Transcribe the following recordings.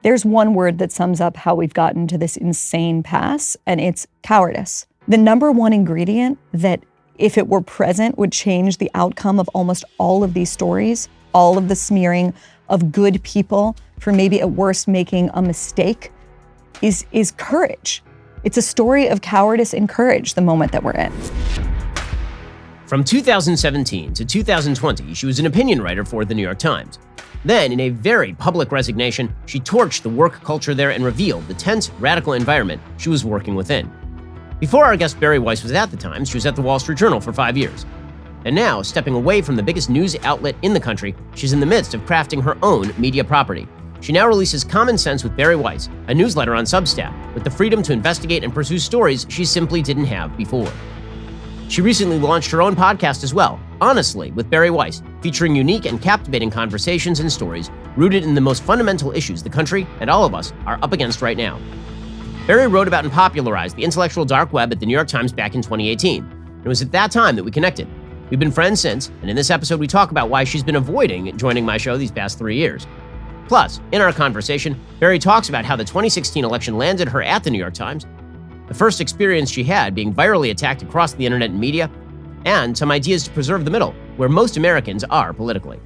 There's one word that sums up how we've gotten to this insane pass, and it's cowardice. The number one ingredient that, if it were present, would change the outcome of almost all of these stories, all of the smearing of good people for maybe at worst making a mistake, is courage. It's a story of cowardice and courage, the moment that we're in. From 2017 to 2020, she was an opinion writer for The New York Times. Then, in a very public resignation, she torched the work culture there and revealed the tense, radical environment she was working within. Before our guest Bari Weiss was at the Times, she was at the Wall Street Journal for 5 years. And now, stepping away from the biggest news outlet in the country, she's in the midst of crafting her own media property. She now releases Common Sense with Bari Weiss, a newsletter on Substack, with the freedom to investigate and pursue stories she simply didn't have before. She recently launched her own podcast as well, Honestly, with Bari Weiss, featuring unique and captivating conversations and stories rooted in the most fundamental issues the country and all of us are up against right now. Bari wrote about and popularized the intellectual dark web at The New York Times back in 2018. It was at that time that we connected. We've been friends since, and in this episode we talk about why she's been avoiding joining my show these past 3 years. Plus, in our conversation, Bari talks about how the 2016 election landed her at The New York Times, the first experience she had being virally attacked across the internet and media, and some ideas to preserve the middle, where most Americans are politically.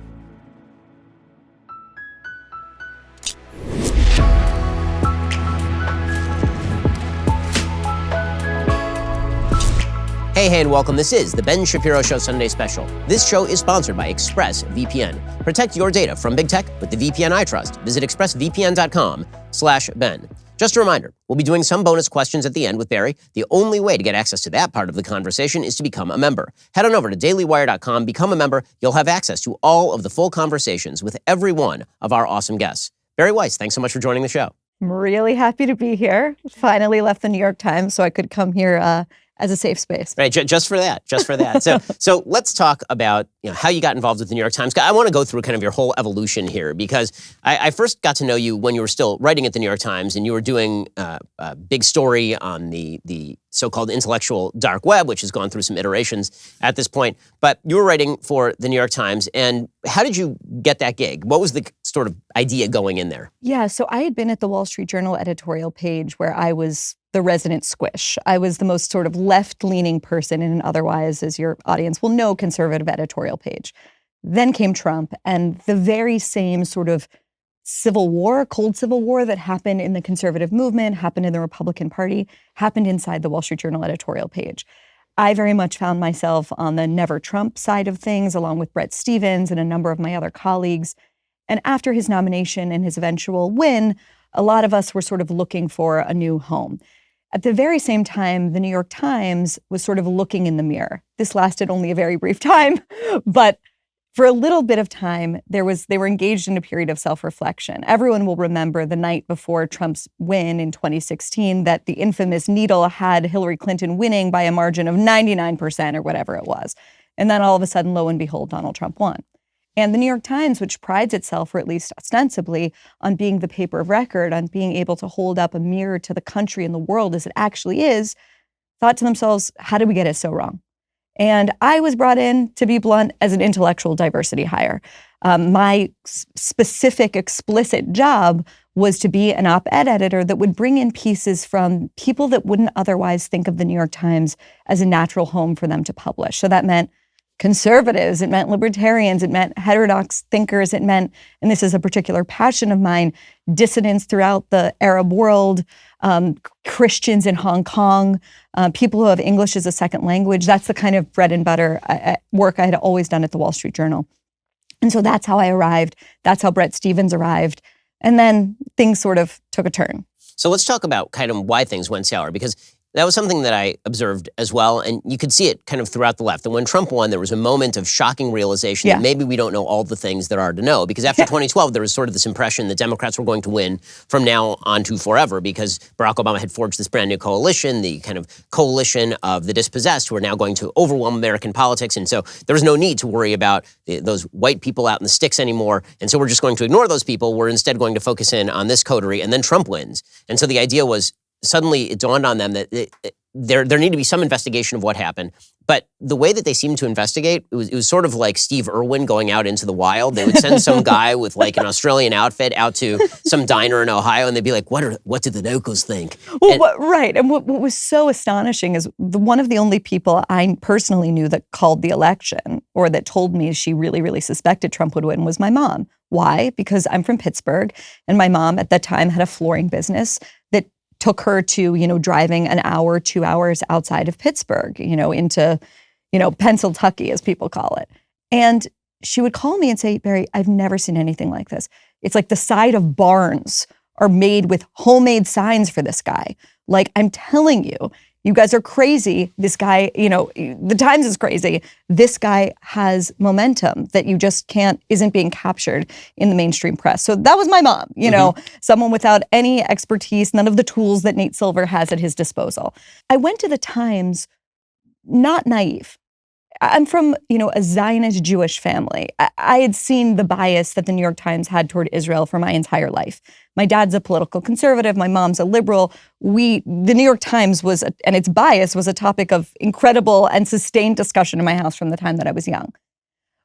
Hey, and welcome. This is the Ben Shapiro Show Sunday Special. This show is sponsored by ExpressVPN. Protect your data from big tech with the VPN I trust. Visit expressvpn.com/Ben. Just a reminder, we'll be doing some bonus questions at the end with Bari. The only way to get access to that part of the conversation is to become a member. Head on over to dailywire.com, become a member. You'll have access to all of the full conversations with every one of our awesome guests. Bari Weiss, thanks so much for joining the show. I'm really happy to be here. Finally left the New York Times so I could come here as a safe space. Right, just for that. So let's talk about how you got involved with the New York Times. I want to go through kind of your whole evolution here because I first got to know you when you were still writing at the New York Times and you were doing a big story on the so-called intellectual dark web, which has gone through some iterations at this point. But you were writing for the New York Times, and how did you get that gig? What was the sort of idea going in there? Yeah, so I had been at the Wall Street Journal editorial page where I was the resident squish. I was the most sort of left-leaning person in an otherwise, as your audience will know, conservative editorial page. Then came Trump, and the very same sort of civil war, cold civil war that happened in the conservative movement, happened in the Republican Party, happened inside the Wall Street Journal editorial page. I very much found myself on the never Trump side of things, along with Bret Stephens and a number of my other colleagues. And after his nomination and his eventual win, a lot of us were sort of looking for a new home. At the very same time, the New York Times was sort of looking in the mirror. This lasted only a very brief time, but for a little bit of time, they were engaged in a period of self-reflection. Everyone will remember the night before Trump's win in 2016 that the infamous needle had Hillary Clinton winning by a margin of 99% or whatever it was. And then all of a sudden, lo and behold, Donald Trump won. And the New York Times, which prides itself, or at least ostensibly, on being the paper of record, on being able to hold up a mirror to the country and the world as it actually is, thought to themselves, how did we get it so wrong? And I was brought in, to be blunt, as an intellectual diversity hire. My specific, explicit job was to be an op-ed editor that would bring in pieces from people that wouldn't otherwise think of the New York Times as a natural home for them to publish. So that meant conservatives, it meant libertarians, it meant heterodox thinkers, it meant, and this is a particular passion of mine, dissidents throughout the Arab world, Christians in Hong Kong, people who have English as a second language. That's the kind of bread and butter work I had always done at the Wall Street Journal. And so that's how I arrived. That's how Bret Stephens arrived. And then things sort of took a turn. So let's talk about kind of why things went sour, because that was something that I observed as well, and you could see it kind of throughout the left. And when Trump won, there was a moment of shocking realization that maybe we don't know all the things there are to know. Because after 2012, there was sort of this impression that Democrats were going to win from now on to forever because Barack Obama had forged this brand new coalition, the kind of coalition of the dispossessed who are now going to overwhelm American politics. And so there was no need to worry about those white people out in the sticks anymore. And so we're just going to ignore those people. We're instead going to focus in on this coterie, and then Trump wins. And so the idea was, suddenly it dawned on them that there need to be some investigation of what happened. But the way that they seemed to investigate, it was sort of like Steve Irwin going out into the wild. They would send some guy with like an Australian outfit out to some diner in Ohio, and they'd be like, what did the locals think? Well, right. And what was so astonishing is one of the only people I personally knew that called the election or that told me she really, really suspected Trump would win was my mom. Why? Because I'm from Pittsburgh, and my mom at that time had a flooring business that took her to, driving an hour, 2 hours outside of Pittsburgh, into, Pennsyltucky, as people call it. And she would call me and say, Bari, I've never seen anything like this. It's like the side of barns are made with homemade signs for this guy. Like, I'm telling you, you guys are crazy. This guy, the Times is crazy. This guy has momentum that you just isn't being captured in the mainstream press. So that was my mom, someone without any expertise, none of the tools that Nate Silver has at his disposal. I went to the Times not naive. I'm from, a Zionist Jewish family. I had seen the bias that the New York Times had toward Israel for my entire life. My dad's a political conservative. My mom's a liberal. The New York Times and its bias was a topic of incredible and sustained discussion in my house from the time that I was young.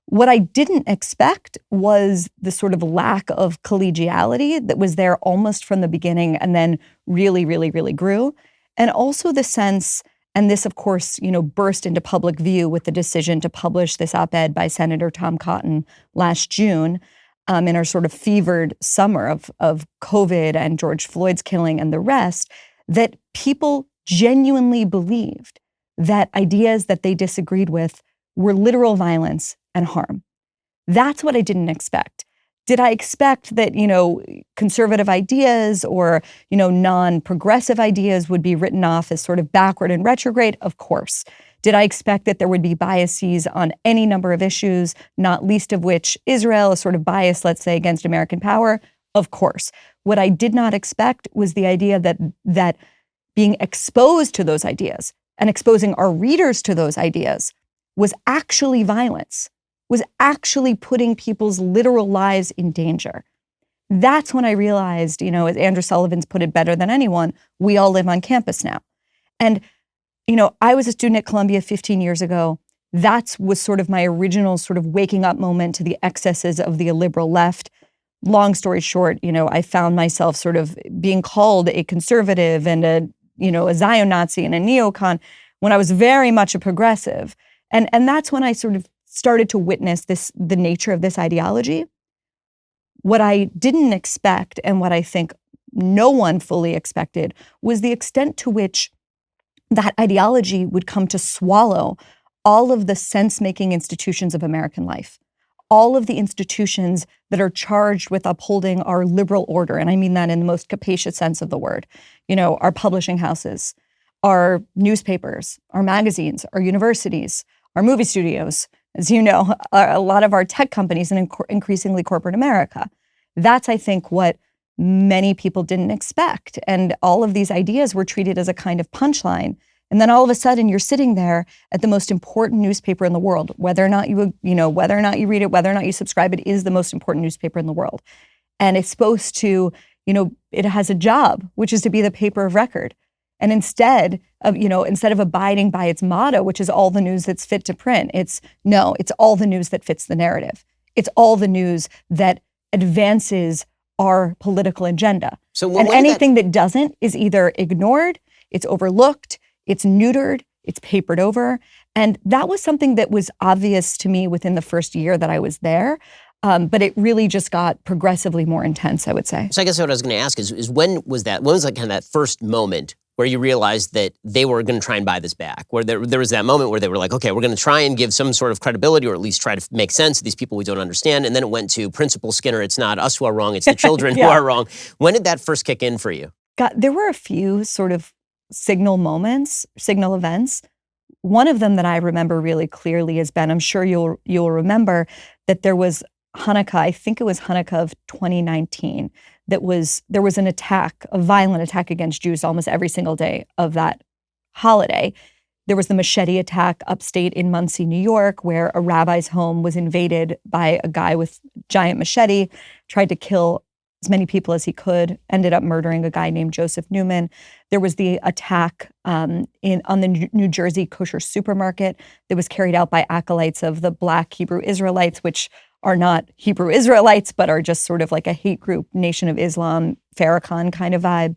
What I didn't expect was the sort of lack of collegiality that was there almost from the beginning and then really, really, really grew. And also the sense, and this, of course, burst into public view with the decision to publish this op-ed by Senator Tom Cotton last June in our sort of fevered summer of COVID and George Floyd's killing and the rest, that people genuinely believed that ideas that they disagreed with were literal violence and harm. That's what I didn't expect. Did I expect that, conservative ideas or, non-progressive ideas would be written off as sort of backward and retrograde? Of course. Did I expect that there would be biases on any number of issues, not least of which Israel, a sort of bias, let's say, against American power? Of course. What I did not expect was the idea that being exposed to those ideas and exposing our readers to those ideas was actually violence, was actually putting people's literal lives in danger. That's when I realized, as Andrew Sullivan's put it better than anyone, we all live on campus now. And, I was a student at Columbia 15 years ago. That was sort of my original sort of waking up moment to the excesses of the illiberal left. Long story short, I found myself sort of being called a conservative and a Zion Nazi and a neocon when I was very much a progressive. And that's when I sort of started to witness the nature of this ideology. What I didn't expect, and what I think no one fully expected, was the extent to which that ideology would come to swallow all of the sense-making institutions of American life, all of the institutions that are charged with upholding our liberal order, and I mean that in the most capacious sense of the word. Our publishing houses, our newspapers, our magazines, our universities, our movie studios, as you know, a lot of our tech companies and increasingly corporate America. That's, I think, what many people didn't expect. And all of these ideas were treated as a kind of punchline. And then all of a sudden you're sitting there at the most important newspaper in the world, whether or not you read it, whether or not you subscribe, it is the most important newspaper in the world. And it's supposed to, it has a job, which is to be the paper of record. And instead of abiding by its motto, which is all the news that's fit to print, it's all the news that fits the narrative. It's all the news that advances our political agenda. And anything that doesn't is either ignored, it's overlooked, it's neutered, it's papered over. And that was something that was obvious to me within the first year that I was there. But it really just got progressively more intense, I would say. So I guess what I was going to ask is when was like kind of that first moment where you realized that they were going to try and buy this back, where there was that moment where they were like, okay, we're going to try and give some sort of credibility or at least try to make sense of these people we don't understand. And then it went to Principal Skinner, it's not us who are wrong, it's the children Yeah. who are wrong. When did that first kick in for you? There were a few sort of signal events. One of them that I remember really clearly is, Ben, I'm sure you'll remember that there was Hanukkah, I think it was Hanukkah of 2019, there was an attack, a violent attack against Jews almost every single day of that holiday. There was the machete attack upstate in Muncie, New York, where a rabbi's home was invaded by a guy with giant machete, tried to kill as many people as he could, ended up murdering a guy named Joseph Newman. There was the attack on the New Jersey kosher supermarket that was carried out by acolytes of the Black Hebrew Israelites, which are not Hebrew Israelites, but are just sort of like a hate group, Nation of Islam, Farrakhan kind of vibe.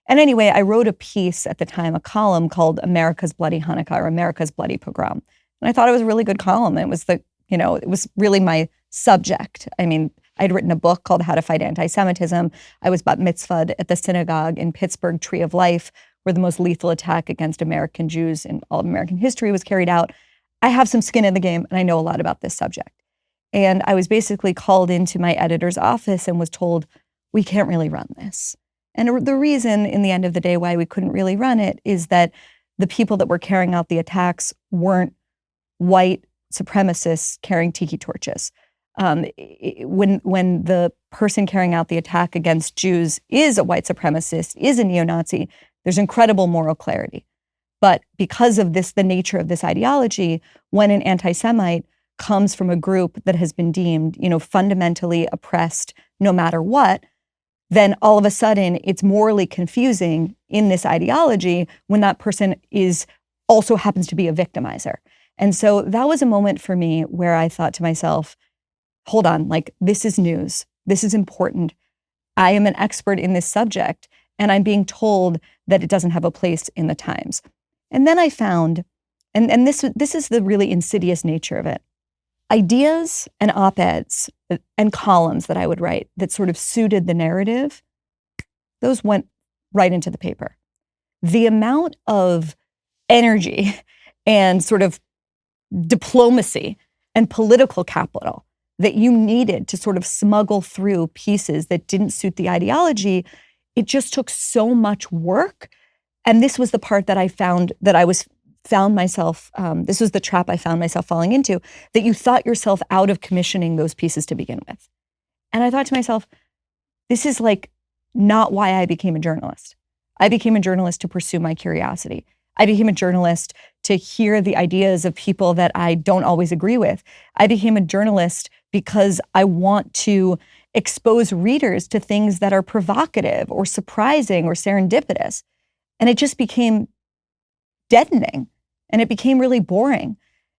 And anyway, I wrote a piece at the time, a column called America's Bloody Hanukkah or America's Bloody Pogrom. And I thought it was a really good column. It was it was really my subject. I mean, I'd written a book called How to Fight Anti-Semitism. I was bat mitzvahed at the synagogue in Pittsburgh, Tree of Life, where the most lethal attack against American Jews in all of American history was carried out. I have some skin in the game, and I know a lot about this subject. And I was basically called into my editor's office and was told, we can't really run this. And the reason, in the end of the day, why we couldn't really run it is that the people that were carrying out the attacks weren't white supremacists carrying tiki torches. When the person carrying out the attack against Jews is a white supremacist, is a neo-Nazi, there's incredible moral clarity. But because of this, the nature of this ideology, when an anti-Semite comes from a group that has been deemed, fundamentally oppressed no matter what, then all of a sudden it's morally confusing in this ideology when that person also happens to be a victimizer. And so that was a moment for me where I thought to myself, hold on, this is news. This is important. I am an expert in this subject, and I'm being told that it doesn't have a place in the Times. And then I found, and this is the really insidious nature of it, ideas and op-eds and columns that I would write that sort of suited the narrative, those went right into the paper. The amount of energy and sort of diplomacy and political capital that you needed to sort of smuggle through pieces that didn't suit the ideology, it just took so much work. And this was the part that I found that this was the trap I found myself falling into, that you thought yourself out of commissioning those pieces to begin with. And I thought to myself, this is not why I became a journalist. I became a journalist to pursue my curiosity. I became a journalist to hear the ideas of people that I don't always agree with. I became a journalist because I want to expose readers to things that are provocative or surprising or serendipitous. And it just became deadening, and it became really boring.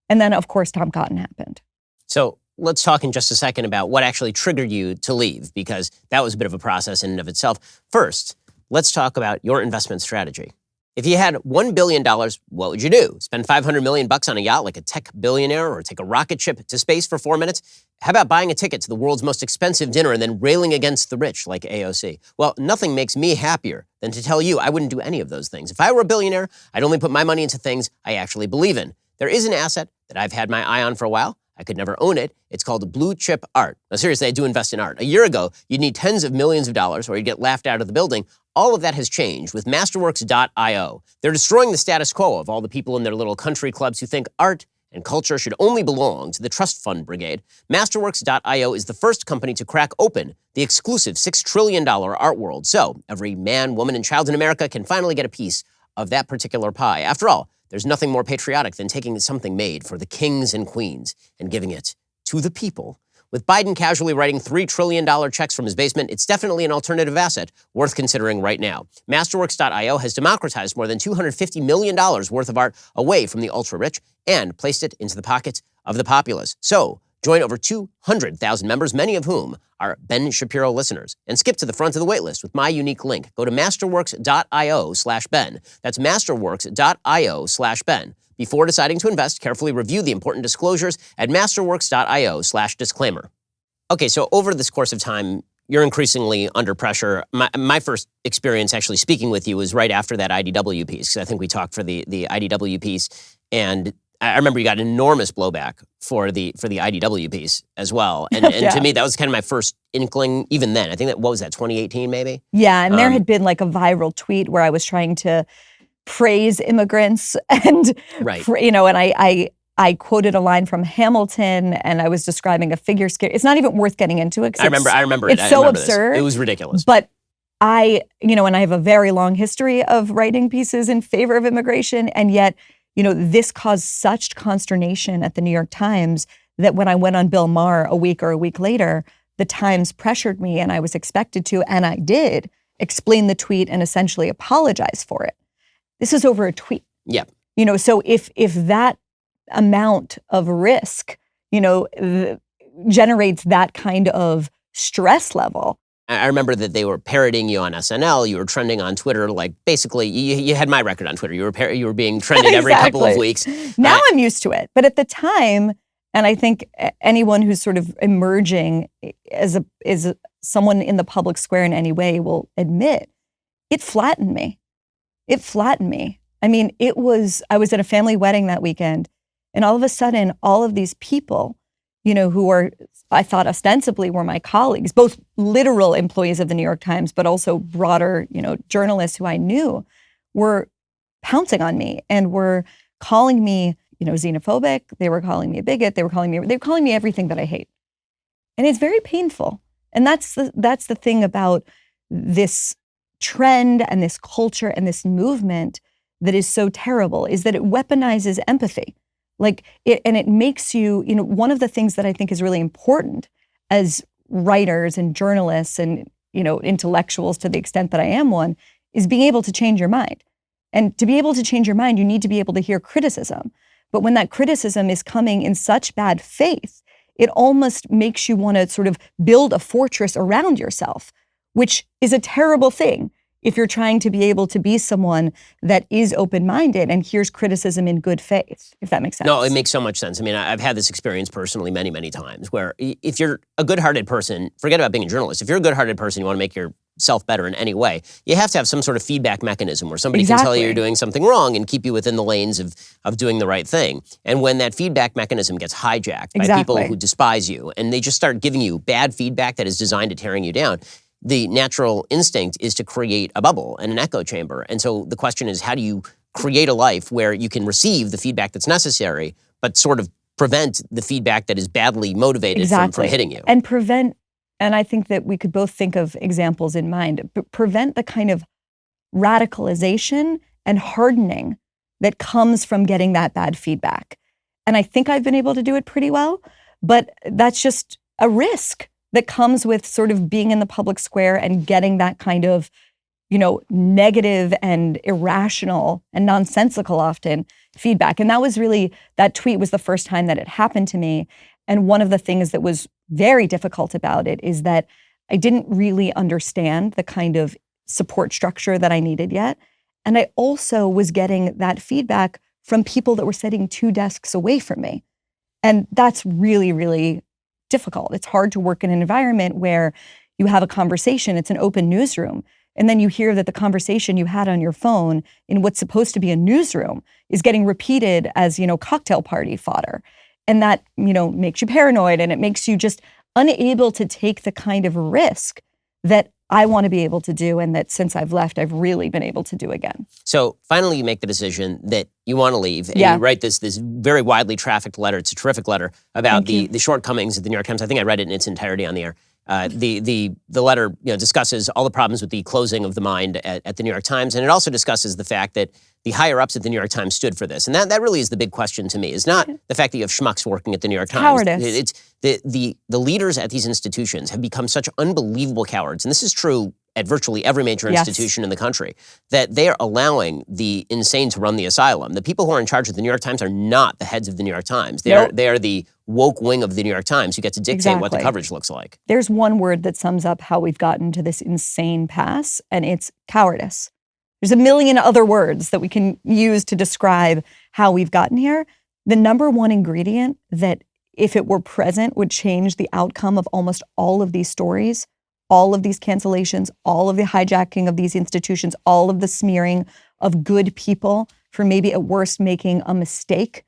And then, of course, Tom Cotton happened. So let's talk in just a second about what actually triggered you to leave, because that was a bit of a process in and of itself. First, let's talk about your investment strategy. If you had $1 billion, what would you do? Spend $500 million on a yacht like a tech billionaire, or take a rocket ship to space for 4 minutes? How about buying a ticket to the world's most expensive dinner and then railing against the rich like AOC? Well, nothing makes me happier than to tell you I wouldn't do any of those things. If I were a billionaire, I'd only put my money into things I actually believe in. There is an asset that I've had my eye on for a while. I could never own it. It's called blue chip art. Now, seriously, I do invest in art. A year ago, you'd need tens of millions of dollars or you'd get laughed out of the building. All of that has changed with Masterworks.io. They're destroying the status quo of all the people in their little country clubs who think art and culture should only belong to the trust fund brigade. Masterworks.io is the first company to crack open the exclusive $6 trillion art world. So every man, woman, and child in America can finally get a piece of that particular pie. After all, there's nothing more patriotic than taking something made for the kings and queens and giving it to the people. With Biden casually writing $3 trillion checks from his basement, it's definitely an alternative asset worth considering right now. Masterworks.io has democratized more than $250 million worth of art away from the ultra-rich and placed it into the pockets of the populace. So join over 200,000 members, many of whom are Ben Shapiro listeners, and skip to the front of the waitlist with my unique link. Go to masterworks.io/Ben. That's masterworks.io/Ben. Before deciding to invest, carefully review the important disclosures at masterworks.io/disclaimer. Okay, so over this course of time, you're increasingly under pressure. My first experience actually speaking with you was right after that IDW piece, because I think we talked for the IDW piece, and I remember you got enormous blowback for the IDW piece as well. And Yeah. To me, that was kind of my first inkling, even then. I think what was that, 2018 maybe? Yeah, and there had been a viral tweet where I was trying to praise immigrants and, Right. and I quoted a line from Hamilton, and I was describing a figure skater. It's not even worth getting into it. I remember it. It's so absurd. It was ridiculous. But and I have a very long history of writing pieces in favor of immigration, and yet, this caused such consternation at the New York Times that when I went on Bill Maher a week later, the Times pressured me, and I was expected to, and I did, explain the tweet and essentially apologize for it. This is over a tweet. Yeah. So if that amount of risk, generates that kind of stress level. I remember that they were parroting you on SNL. You were trending on Twitter. Like, basically, you had my record on Twitter. You were being trended every couple of weeks. Now I'm used to it. But at the time, and I think anyone who's sort of emerging as someone in the public square in any way will admit, it flattened me. I mean, I was at a family wedding that weekend, and all of a sudden, all of these people, who I thought ostensibly were my colleagues, both literal employees of the New York Times, but also broader, journalists who I knew, were pouncing on me and were calling me, xenophobic. They were calling me a bigot. They were calling me everything that I hate. And it's very painful. And that's the thing about this trend and this culture and this movement that is so terrible, is that it weaponizes empathy. And it makes you, one of the things that I think is really important as writers and journalists and, intellectuals, to the extent that I am one, is being able to change your mind. And to be able to change your mind, you need to be able to hear criticism. But when that criticism is coming in such bad faith, it almost makes you want to sort of build a fortress around yourself, which is a terrible thing if you're trying to be able to be someone that is open-minded and hears criticism in good faith, if that makes sense. No, it makes so much sense. I mean, I've had this experience personally many, many times, where if you're a good-hearted person, forget about being a journalist. If you're a good-hearted person, you want to make yourself better in any way, you have to have some sort of feedback mechanism where somebody can tell you you're doing something wrong and keep you within the lanes of doing the right thing. And when that feedback mechanism gets hijacked by people who despise you, and they just start giving you bad feedback that is designed to tearing you down, the natural instinct is to create a bubble and an echo chamber. And so the question is, how do you create a life where you can receive the feedback that's necessary, but sort of prevent the feedback that is badly motivated from hitting you? And I think that we could both think of examples in mind, but prevent the kind of radicalization and hardening that comes from getting that bad feedback. And I think I've been able to do it pretty well, but that's just a risk that comes with sort of being in the public square and getting that kind of, negative and irrational and nonsensical often feedback. And that tweet was the first time that it happened to me. And one of the things that was very difficult about it is that I didn't really understand the kind of support structure that I needed yet. And I also was getting that feedback from people that were sitting 2 desks away from me. And that's really, really difficult. It's hard to work in an environment where you have a conversation, it's an open newsroom, and then you hear that the conversation you had on your phone in what's supposed to be a newsroom is getting repeated as, cocktail party fodder. And that, makes you paranoid, and it makes you just unable to take the kind of risk that I want to be able to do, and that since I've left, I've really been able to do again. So finally, you make the decision that you want to leave, and you write this very widely trafficked letter. It's a terrific letter about the shortcomings of the New York Times. I think I read it in its entirety on the air. The letter discusses all the problems with the closing of the mind at the New York Times, and it also discusses the fact that the higher ups at the New York Times stood for this, and that really is the big question to me. Is not the fact that you have schmucks working at the New York Times. Cowardice. It's the leaders at these institutions have become such unbelievable cowards, and this is true at virtually every major institution in the country, that they are allowing the insane to run the asylum. The people who are in charge of the New York Times are not the heads of the New York Times. They are the woke wing of the New York Times who get to dictate what the coverage looks like. There's one word that sums up how we've gotten to this insane pass, and it's cowardice. There's a million other words that we can use to describe how we've gotten here. The number one ingredient that, if it were present, would change the outcome of almost all of these stories, all of these cancellations, all of the hijacking of these institutions, all of the smearing of good people for maybe at worst making a mistake,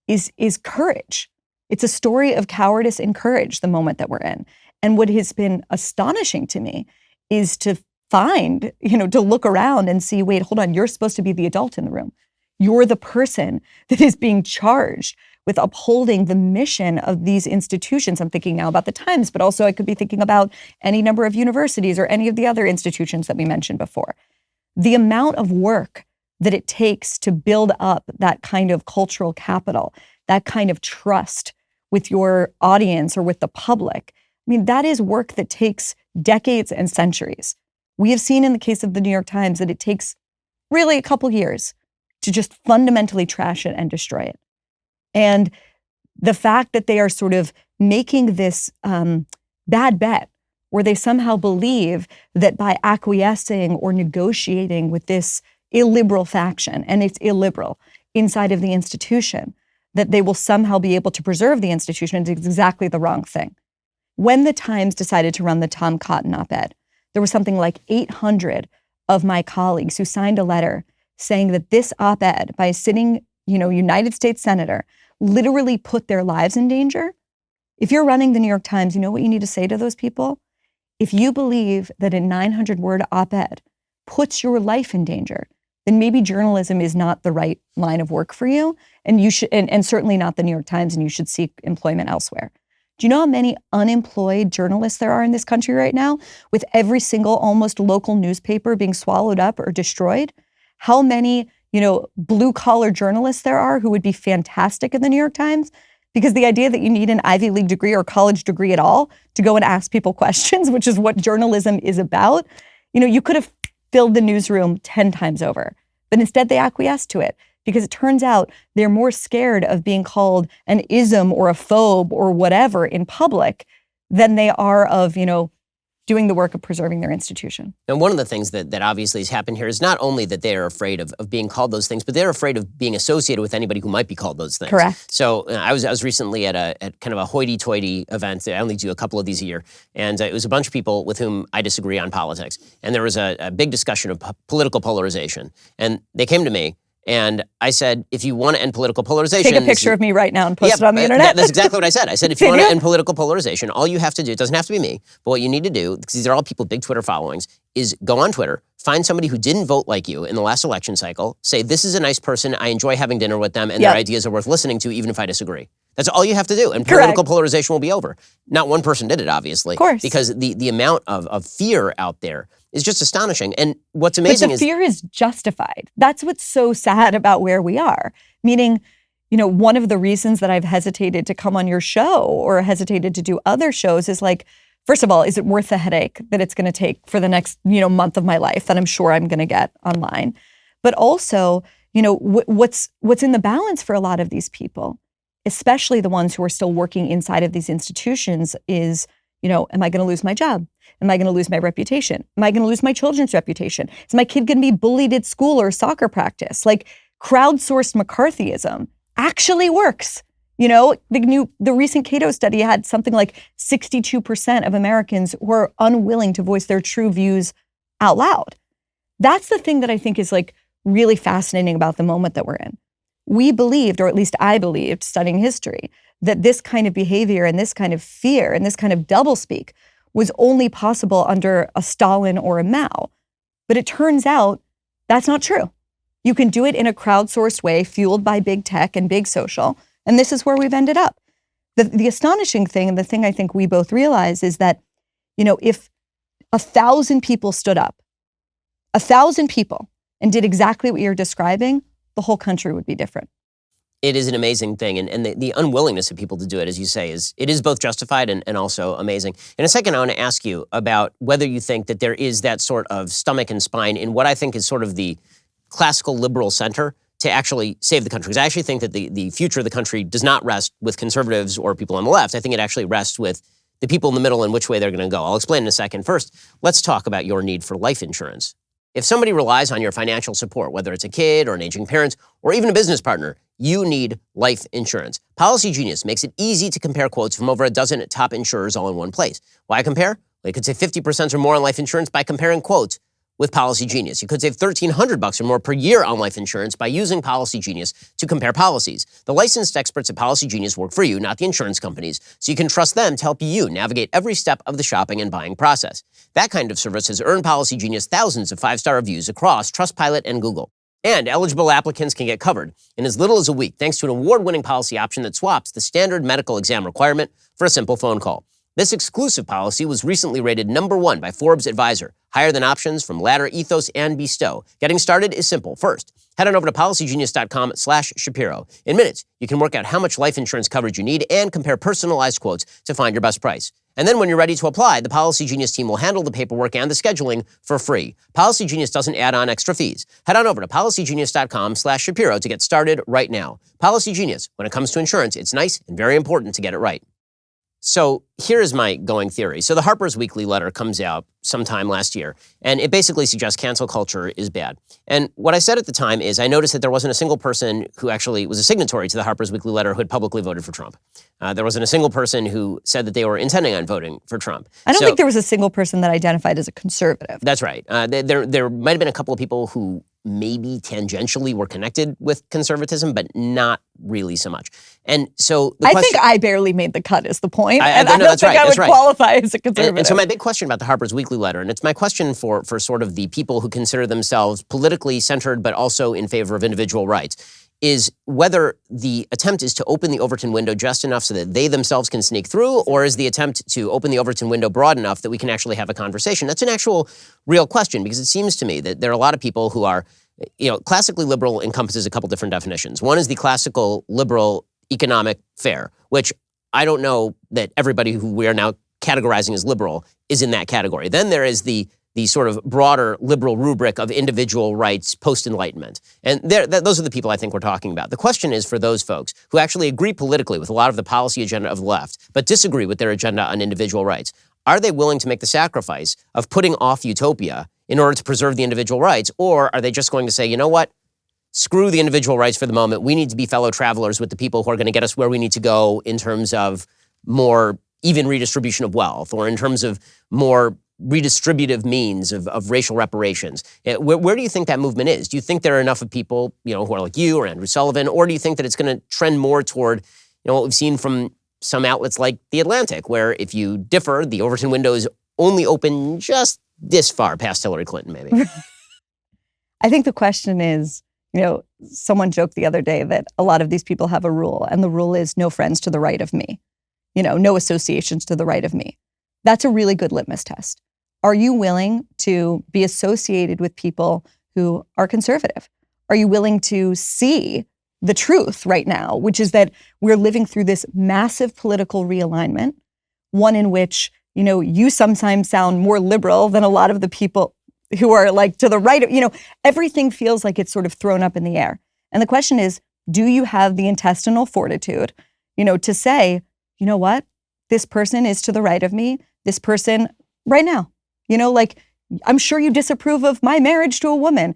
is courage. It's a story of cowardice and courage, the moment that we're in. And what has been astonishing to me is to find, to look around and see, wait, hold on, you're supposed to be the adult in the room. You're the person that is being charged with upholding the mission of these institutions. I'm thinking now about the Times, but also I could be thinking about any number of universities or any of the other institutions that we mentioned before. The amount of work that it takes to build up that kind of cultural capital, that kind of trust with your audience or with the public, I mean, that is work that takes decades and centuries. We have seen in the case of the New York Times that it takes really a couple years to just fundamentally trash it and destroy it. And the fact that they are sort of making this bad bet where they somehow believe that by acquiescing or negotiating with this illiberal faction, and it's illiberal, inside of the institution, that they will somehow be able to preserve the institution is exactly the wrong thing. When the Times decided to run the Tom Cotton op-ed, there was something like 800 of my colleagues who signed a letter saying that this op-ed by a sitting, United States senator literally put their lives in danger. If you're running the New York Times, you know what you need to say to those people? If you believe that a 900-word op-ed puts your life in danger, then maybe journalism is not the right line of work for you, and you should, and certainly not the New York Times, and you should seek employment elsewhere. Do you know how many unemployed journalists there are in this country right now, with every single almost local newspaper being swallowed up or destroyed? How many, blue-collar journalists there are who would be fantastic in the New York Times? Because the idea that you need an Ivy League degree or college degree at all to go and ask people questions, which is what journalism is about, you could have filled the newsroom 10 times over. But instead they acquiesced to it because it turns out they're more scared of being called an ism or a phobe or whatever in public than they are of, doing the work of preserving their institution. And one of the things that obviously has happened here is not only that they are afraid of being called those things, but they're afraid of being associated with anybody who might be called those things. Correct. So I was recently at kind of a hoity-toity event. I only do a couple of these a year. And it was a bunch of people with whom I disagree on politics. And there was a big discussion of political polarization. And they came to me. And I said, if you want to end political polarization... Take a picture of me right now and post it on the internet. That's exactly what I said. I said, if you want to end political polarization, all you have to do, it doesn't have to be me, but what you need to do, because these are all people with big Twitter followings, is go on Twitter, find somebody who didn't vote like you in the last election cycle, say, this is a nice person, I enjoy having dinner with them, and their ideas are worth listening to, even if I disagree. That's all you have to do, and political polarization will be over. Not one person did it, obviously. Of course. Because the amount of fear out there is just astonishing. And what's amazing is... But the fear is justified. That's what's so sad about where we are. Meaning, one of the reasons that I've hesitated to come on your show or hesitated to do other shows is like, first of all, is it worth the headache that it's going to take for the next, month of my life that I'm sure I'm going to get online? But also, what's in the balance for a lot of these people, especially the ones who are still working inside of these institutions, is, am I going to lose my job? Am I going to lose my reputation? Am I going to lose my children's reputation? Is my kid going to be bullied at school or soccer practice? Like, crowdsourced McCarthyism actually works. The recent Cato study had something like 62% of Americans who are unwilling to voice their true views out loud. That's the thing that I think is like really fascinating about the moment that we're in. We believed, or at least I believed, studying history, that this kind of behavior and this kind of fear and this kind of doublespeak was only possible under a Stalin or a Mao. But it turns out that's not true. You can do it in a crowdsourced way, fueled by big tech and big social, and this is where we've ended up. The astonishing thing, and the thing I think we both realize, is that, if 1,000 people stood up, 1,000 people, and did exactly what you're describing, the whole country would be different. It is an amazing thing, and the unwillingness of people to do it, as you say, is both justified and also amazing. In a second, I want to ask you about whether you think that there is that sort of stomach and spine in what I think is sort of the classical liberal center to actually save the country. Because I actually think that the future of the country does not rest with conservatives or people on the left. I think it actually rests with the people in the middle and which way they're going to go. I'll explain in a second. First, let's talk about your need for life insurance. If somebody relies on your financial support, whether it's a kid or an aging parent or even a business partner, you need life insurance. Policy Genius makes it easy to compare quotes from over a dozen top insurers all in one place. Why compare? Well, you could save 50% or more on life insurance by comparing quotes with Policy Genius. You could save $1,300 or more per year on life insurance by using Policy Genius to compare policies. The licensed experts at Policy Genius work for you, not the insurance companies, so you can trust them to help you navigate every step of the shopping and buying process. That kind of service has earned Policy Genius thousands of 5-star reviews across Trustpilot and Google. And eligible applicants can get covered in as little as a week thanks to an award-winning policy option that swaps the standard medical exam requirement for a simple phone call. This exclusive policy was recently rated #1 by Forbes Advisor, higher than options from Ladder, Ethos, and Bestow. Getting started is simple. First, head on over to policygenius.com/Shapiro. In minutes, you can work out how much life insurance coverage you need and compare personalized quotes to find your best price. And then when you're ready to apply, the Policy Genius team will handle the paperwork and the scheduling for free. Policy Genius doesn't add on extra fees. Head on over to policygenius.com/Shapiro to get started right now. Policy Genius, when it comes to insurance, it's nice and very important to get it right. So here is my going theory. So the Harper's Weekly letter comes out sometime last year, and it basically suggests cancel culture is bad. And what I said at the time is I noticed that there wasn't a single person who actually was a signatory to the Harper's Weekly letter who had publicly voted for Trump. There wasn't a single person who said that they were intending on voting for Trump. I don't think there was a single person that identified as a conservative. That's right. There might have been a couple of people who maybe tangentially were connected with conservatism, but not really so much. And so I think I barely made the cut is the point. I don't think right, I would qualify as a conservative. And so my big question about the Harper's Weekly letter, and it's my question for sort of the people who consider themselves politically centered but also in favor of individual rights, is whether the attempt is to open the Overton window just enough so that they themselves can sneak through, or is the attempt to open the Overton window broad enough that we can actually have a conversation? That's an actual real question, because it seems to me that there are a lot of people who are, classically liberal encompasses a couple different definitions. One is the classical liberal economic fare, which I don't know that everybody who we are now categorizing as liberal is in that category. Then there is the sort of broader liberal rubric of individual rights post-Enlightenment. And those are the people I think we're talking about. The question is for those folks who actually agree politically with a lot of the policy agenda of the left, but disagree with their agenda on individual rights. Are they willing to make the sacrifice of putting off utopia in order to preserve the individual rights? Or are they just going to say, you know what? Screw the individual rights for the moment. We need to be fellow travelers with the people who are going to get us where we need to go in terms of more even redistribution of wealth, or in terms of more redistributive means of racial reparations. Where do you think that movement is? Do you think there are enough of people, who are like you or Andrew Sullivan, or do you think that it's going to trend more toward, what we've seen from some outlets like The Atlantic, where if you differ, the Overton window is only open just this far past Hillary Clinton, maybe? I think the question is, someone joked the other day that a lot of these people have a rule, and the rule is no friends to the right of me, no associations to the right of me. That's a really good litmus test. Are you willing to be associated with people who are conservative? Are you willing to see the truth right now, which is that we're living through this massive political realignment, one in which, you sometimes sound more liberal than a lot of the people who are like to the right of, everything feels like it's sort of thrown up in the air. And the question is, do you have the intestinal fortitude, to say, you know what, this person is to the right of me, this person right now, I'm sure you disapprove of my marriage to a woman.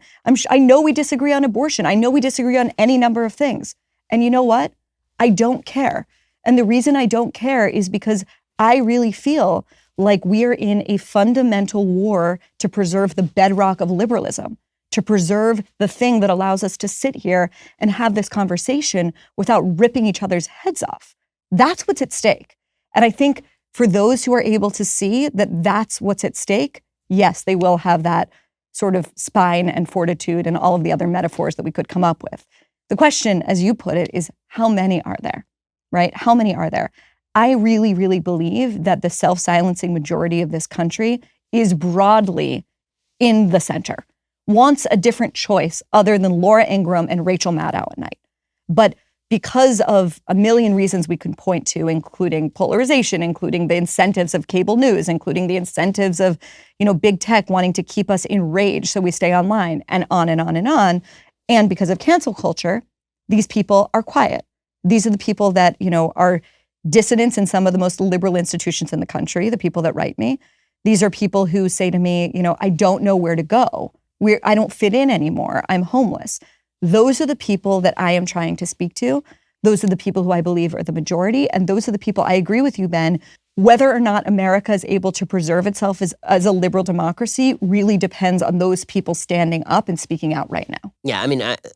I know we disagree on abortion. I know we disagree on any number of things. And you know what? I don't care. And the reason I don't care is because I really feel like we're in a fundamental war to preserve the bedrock of liberalism, to preserve the thing that allows us to sit here and have this conversation without ripping each other's heads off. That's what's at stake. And I think for those who are able to see that that's what's at stake, yes, they will have that sort of spine and fortitude and all of the other metaphors that we could come up with. The question, as you put it, is how many are there, right? How many are there? I really, really believe that the self-silencing majority of this country is broadly in the center, wants a different choice other than Laura Ingraham and Rachel Maddow at night. But because of a million reasons we can point to, including polarization, including the incentives of cable news, including the incentives of, big tech wanting to keep us enraged so we stay online, and on and on and on. And because of cancel culture, these people are quiet. These are the people that, are dissidents in some of the most liberal institutions in the country, the people that write me. These are people who say to me, I don't know where to go. I don't fit in anymore. I'm homeless. Those are the people that I am trying to speak to. Those are the people who I believe are the majority. And those are the people, I agree with you, Ben, whether or not America is able to preserve itself as a liberal democracy really depends on those people standing up and speaking out right now. Yeah,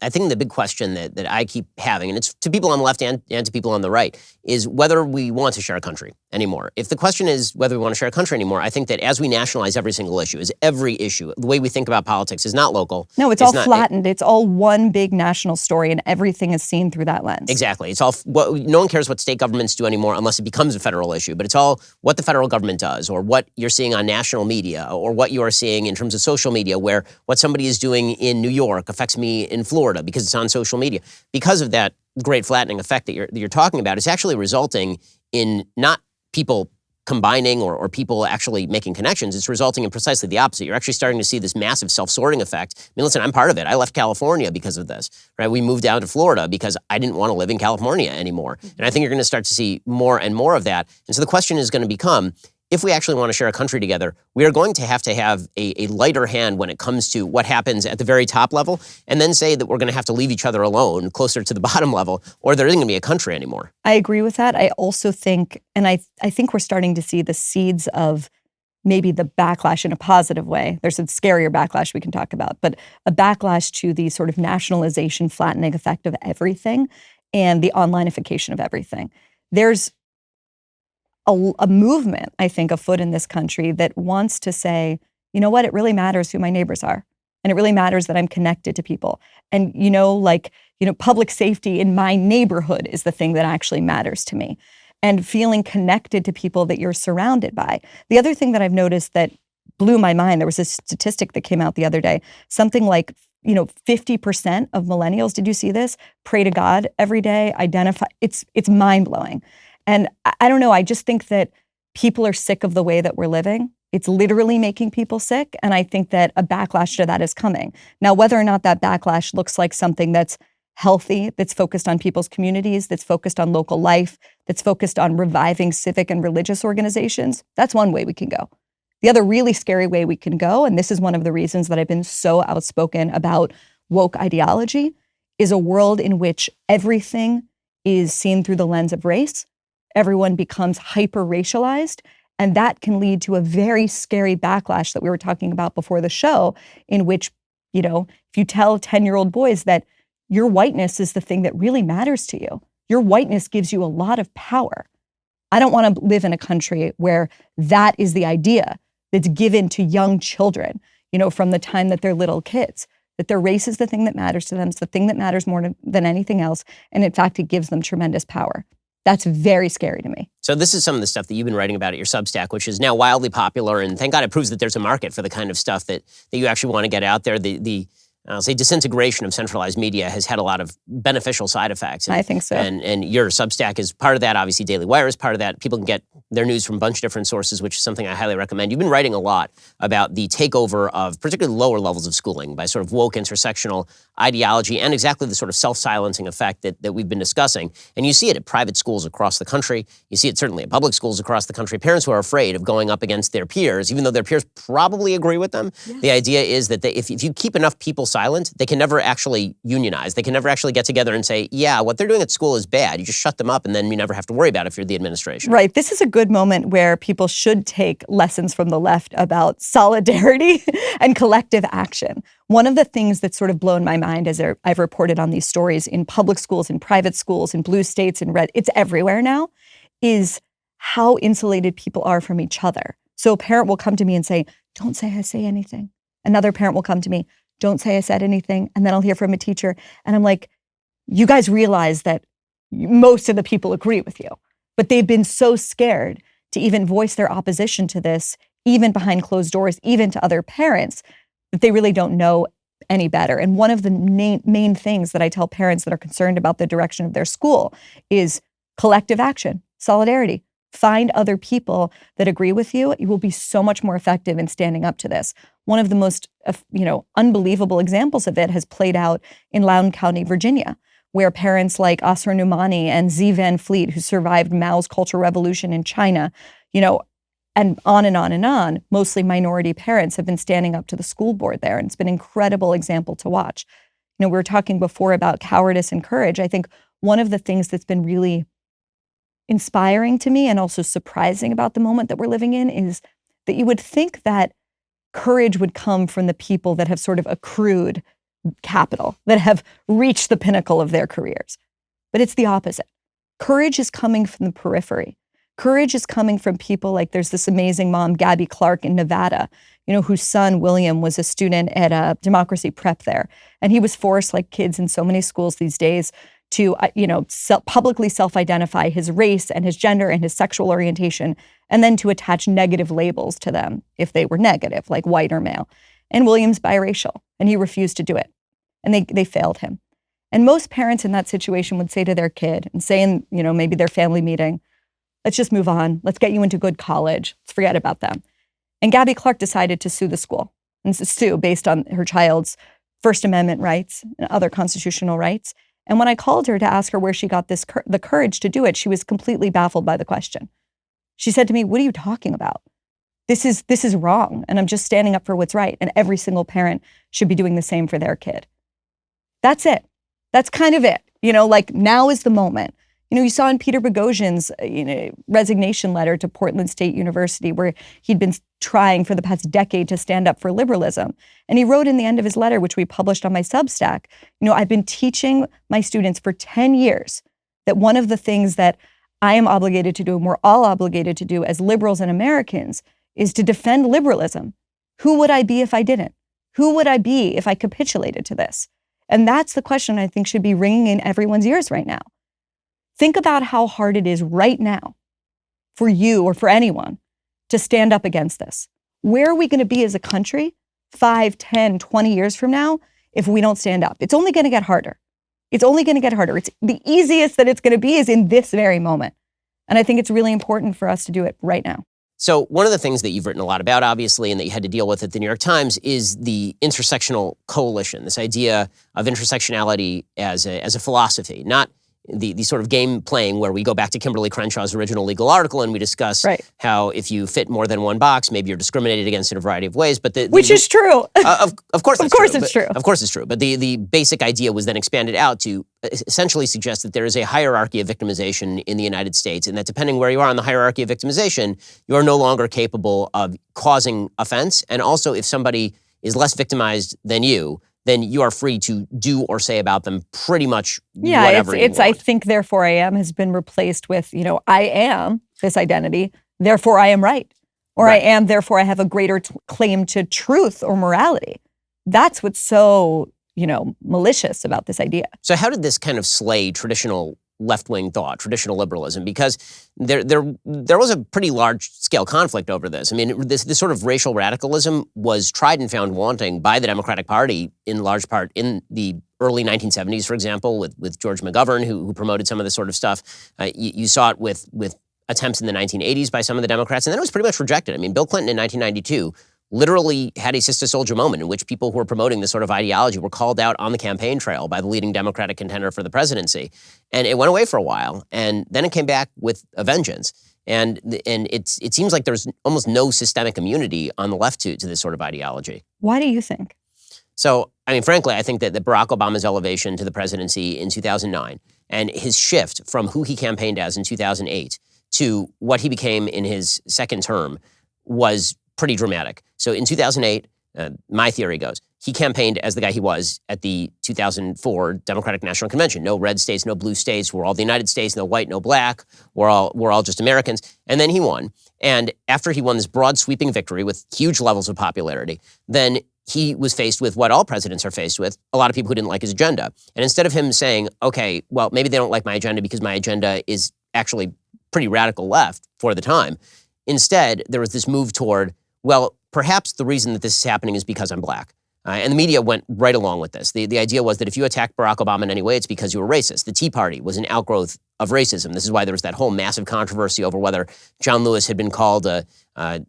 I think the big question that I keep having, and it's to people on the left and to people on the right, is whether we want to share a country anymore. If the question is whether we want to share a country anymore, I think that as we nationalize every single issue, the way we think about politics is not local. No, it's all flattened. It's all one big national story, and everything is seen through that lens. Exactly. It's all. No one cares what state governments do anymore unless it becomes a federal issue. But it's all what the federal government does, or what you're seeing on national media, or what you are seeing in terms of social media, where what somebody is doing in New York affects me in Florida because it's on social media. Because of that great flattening effect that you're talking about, it's actually resulting in not people combining or people actually making connections, it's resulting in precisely the opposite. You're actually starting to see this massive self-sorting effect. I mean, listen, I'm part of it. I left California because of this, right? We moved down to Florida because I didn't want to live in California anymore. And I think you're going to start to see more and more of that. And so the question is going to become, if we actually want to share a country together, we are going to have a lighter hand when it comes to what happens at the very top level, and then say that we're going to have to leave each other alone closer to the bottom level, or there isn't going to be a country anymore. I agree with that. I also think, and I think we're starting to see the seeds of maybe the backlash in a positive way. There's a scarier backlash we can talk about, but a backlash to the sort of nationalization, flattening effect of everything and the onlineification of everything. There's a movement, I think, afoot in this country that wants to say, you know what, it really matters who my neighbors are. And it really matters that I'm connected to people. And, public safety in my neighborhood is the thing that actually matters to me. And feeling connected to people that you're surrounded by. The other thing that I've noticed that blew my mind, there was a statistic that came out the other day, something like 50% of millennials, did you see this? Pray to God every day, identify, it's mind-blowing. And I don't know, I just think that people are sick of the way that we're living. It's literally making people sick. And I think that a backlash to that is coming. Now, whether or not that backlash looks like something that's healthy, that's focused on people's communities, that's focused on local life, that's focused on reviving civic and religious organizations, that's one way we can go. The other really scary way we can go, and this is one of the reasons that I've been so outspoken about woke ideology, is a world in which everything is seen through the lens of race. Everyone becomes hyper-racialized, and that can lead to a very scary backlash that we were talking about before the show, in which, if you tell 10-year-old boys that your whiteness is the thing that really matters to you, your whiteness gives you a lot of power. I don't want to live in a country where that is the idea that's given to young children, from the time that they're little kids, that their race is the thing that matters to them. It's the thing that matters more than anything else. And in fact, it gives them tremendous power. That's very scary to me. So this is some of the stuff that you've been writing about at your Substack, which is now wildly popular. And thank God it proves that there's a market for the kind of stuff that you actually want to get out there. I'll say disintegration of centralized media has had a lot of beneficial side effects. I think so. And your Substack is part of that. Obviously, Daily Wire is part of that. People can get their news from a bunch of different sources, which is something I highly recommend. You've been writing a lot about the takeover of particularly lower levels of schooling by sort of woke intersectional ideology and exactly the sort of self-silencing effect that we've been discussing. And you see it at private schools across the country. You see it certainly at public schools across the country. Parents who are afraid of going up against their peers, even though their peers probably agree with them. Yes. The idea is that if you keep enough people silent, they can never actually unionize. They can never actually get together and say, yeah, what they're doing at school is bad. You just shut them up and then you never have to worry about it if you're the administration. Right. This is a good moment where people should take lessons from the left about solidarity and collective action. One of the things that's sort of blown my mind as I've reported on these stories in public schools, in private schools, in blue states, in red, it's everywhere now, is how insulated people are from each other. So a parent will come to me and say, don't say I say anything. Another parent will come to me, don't say I said anything. And then I'll hear from a teacher. And I'm like, you guys realize that most of the people agree with you, but they've been so scared to even voice their opposition to this, even behind closed doors, even to other parents, that they really don't know any better. And one of the main things that I tell parents that are concerned about the direction of their school is collective action, solidarity. Find other people that agree with you. You will be so much more effective in standing up to this. One of the most, unbelievable examples of it has played out in Loudoun County, Virginia, where parents like Asra Numani and Z Van Fleet, who survived Mao's Cultural Revolution in China, and on and on and on, mostly minority parents have been standing up to the school board there. And it's been an incredible example to watch. We were talking before about cowardice and courage. I think one of the things that's been really inspiring to me and also surprising about the moment that we're living in is that you would think that courage would come from the people that have sort of accrued capital, that have reached the pinnacle of their careers. But it's the opposite. Courage is coming from the periphery. Courage is coming from people like there's this amazing mom, Gabby Clark in Nevada, whose son, William, was a student at a democracy prep there. And he was forced, like kids in so many schools these days, to, publicly self-identify his race and his gender and his sexual orientation, and then to attach negative labels to them if they were negative, like white or male. And William's biracial, and he refused to do it. And they failed him. And most parents in that situation would say to their kid, and say in, maybe their family meeting, Let's just move on. Let's get you into good college. Let's forget about them. And Gabby Clark decided to sue the school, and sue based on her child's First Amendment rights and other constitutional rights. And when I called her to ask her where she got the courage to do it, she was completely baffled by the question. She said to me, "What are you talking about? This is wrong. And I'm just standing up for what's right. And every single parent should be doing the same for their kid." That's it. That's kind of it. Like now is the moment. You saw in Peter Boghossian's resignation letter to Portland State University, where he'd been trying for the past decade to stand up for liberalism. And he wrote in the end of his letter, which we published on my Substack, I've been teaching my students for 10 years that one of the things that I am obligated to do, and we're all obligated to do as liberals and Americans, is to defend liberalism. Who would I be if I didn't? Who would I be if I capitulated to this? And that's the question I think should be ringing in everyone's ears right now. Think about how hard it is right now for you or for anyone to stand up against this. Where are we going to be as a country 5, 10, 20 years from now if we don't stand up? It's only going to get harder. It's only going to get harder. It's the easiest that it's going to be is in this very moment. And I think it's really important for us to do it right now. So one of the things that you've written a lot about, obviously, and that you had to deal with at the New York Times is the Intersectional Coalition, this idea of intersectionality as a philosophy, not the sort of game playing where we go back to Kimberly Crenshaw's original legal article and we discuss how if you fit more than one box, maybe you're discriminated against in a variety of ways. But which is true. Of course, of course it's true. Of course it's true. But the basic idea was then expanded out to essentially suggest that there is a hierarchy of victimization in the United States, and that depending where you are on the hierarchy of victimization, you are no longer capable of causing offense. And also, if somebody is less victimized than you, then you are free to do or say about them pretty much whatever you want. I think therefore I am has been replaced with, I am this identity, therefore I am right. Or I am, therefore I have a greater claim to truth or morality. That's what's so, malicious about this idea. So how did this kind of slay traditional left-wing thought, traditional liberalism? Because there was a pretty large-scale conflict over this. I mean, this sort of racial radicalism was tried and found wanting by the Democratic Party in large part in the early 1970s, for example, with George McGovern, who promoted some of this sort of stuff. You saw it with attempts in the 1980s by some of the Democrats, and then it was pretty much rejected. I mean, Bill Clinton in 1992 literally had a Sister Soldier moment in which people who were promoting this sort of ideology were called out on the campaign trail by the leading Democratic contender for the presidency. And it went away for a while, and then it came back with a vengeance. And it seems like there's almost no systemic immunity on the left to this sort of ideology. Why do you think? So, I mean, frankly, I think that Barack Obama's elevation to the presidency in 2009 and his shift from who he campaigned as in 2008 to what he became in his second term was pretty dramatic. So in 2008, my theory goes, he campaigned as the guy he was at the 2004 Democratic National Convention. No red states, no blue states. We're all the United States. No white, no black. We're all just Americans. And then he won. And after he won this broad sweeping victory with huge levels of popularity, then he was faced with what all presidents are faced with, a lot of people who didn't like his agenda. And instead of him saying, okay, well, maybe they don't like my agenda because my agenda is actually pretty radical left for the time, instead, there was this move toward, well, perhaps the reason that this is happening is because I'm black. And the media went right along with this. The idea was that if you attacked Barack Obama in any way, it's because you were racist. The Tea Party was an outgrowth of racism. This is why there was that whole massive controversy over whether John Lewis had been called an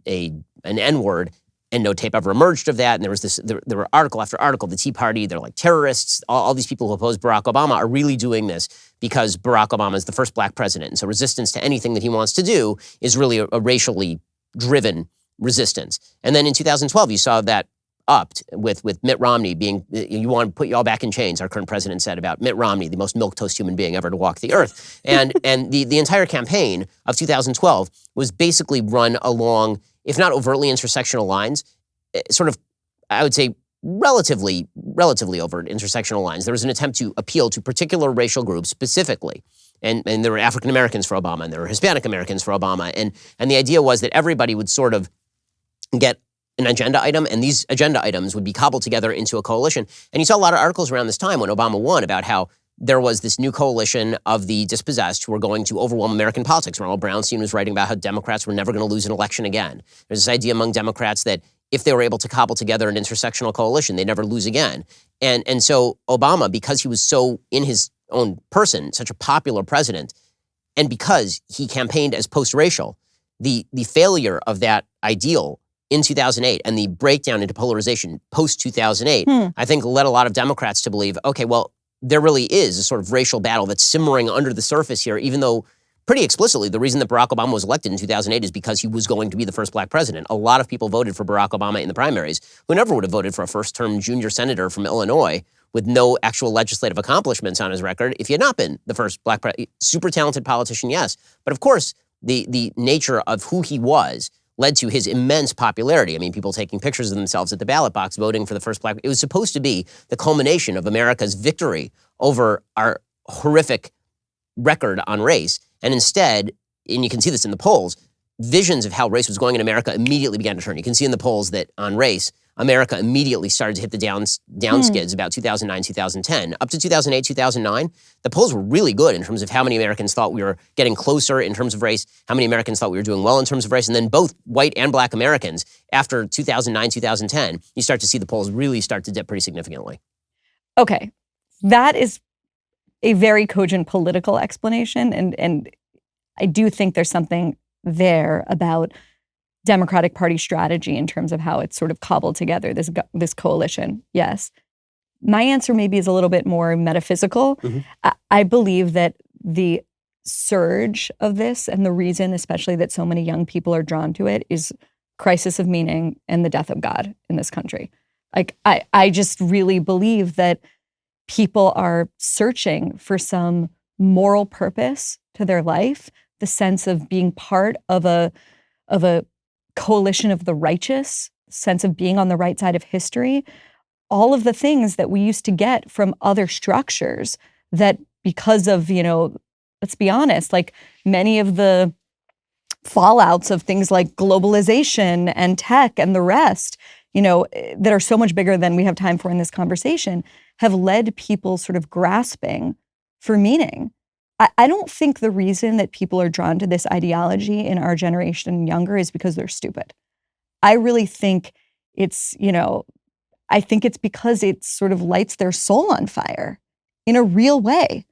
N-word, and no tape ever emerged of that. And there were article after article, the Tea Party, they're like terrorists. All these people who oppose Barack Obama are really doing this because Barack Obama is the first black president. And so resistance to anything that he wants to do is really a racially driven resistance. And then in 2012, you saw that upped with Mitt Romney being, you want to put you all back in chains, our current president said about Mitt Romney, the most milquetoast human being ever to walk the earth. And the entire campaign of 2012 was basically run along, if not overtly intersectional lines, sort of, I would say, relatively overt intersectional lines. There was an attempt to appeal to particular racial groups specifically. And there were African Americans for Obama, and there were Hispanic Americans for Obama. And the idea was that everybody would sort of get an agenda item, and these agenda items would be cobbled together into a coalition. And you saw a lot of articles around this time when Obama won about how there was this new coalition of the dispossessed who were going to overwhelm American politics. Ronald Brownstein was writing about how Democrats were never going to lose an election again. There's this idea among Democrats that if they were able to cobble together an intersectional coalition, they'd never lose again. And so Obama, because he was so in his own person, such a popular president, And because he campaigned as post-racial, the failure of that ideal in 2008 and the breakdown into polarization post-2008, I think led a lot of Democrats to believe, okay, well, there really is a sort of racial battle that's simmering under the surface here, even though pretty explicitly the reason that Barack Obama was elected in 2008 is because he was going to be the first black president. A lot of people voted for Barack Obama in the primaries who never would have voted for a first-term junior senator from Illinois with no actual legislative accomplishments on his record if he had not been the first black super talented politician, yes. But of course, the nature of who he was led to his immense popularity. I mean, people taking pictures of themselves at the ballot box, voting for the first black. It was supposed to be the culmination of America's victory over our horrific record on race. And instead, and you can see this in the polls, visions of how race was going in America immediately began to turn. You can see in the polls that on race, America immediately started to hit the down skids about 2009, 2010. Up to 2008, 2009, the polls were really good in terms of how many Americans thought we were getting closer in terms of race, how many Americans thought we were doing well in terms of race, and then both white and black Americans, after 2009, 2010, you start to see the polls really start to dip pretty significantly. Okay, that is a very cogent political explanation, and I do think there's something there about Democratic Party strategy in terms of how it's sort of cobbled together, this coalition. Yes. My answer maybe is a little bit more metaphysical. I believe that the surge of this and the reason especially that so many young people are drawn to it is crisis of meaning and the death of God in this country. Like, I just really believe that people are searching for some moral purpose to their life, the sense of being part of a coalition of the righteous, sense of being on the right side of history, all of the things that we used to get from other structures that because of, let's be honest, like many of the fallouts of things like globalization and tech and the rest, that are so much bigger than we have time for in this conversation, have led people sort of grasping for meaning. I don't think the reason that people are drawn to this ideology in our generation and younger is because they're stupid. I really think it's, I think it's because it sort of lights their soul on fire in a real way.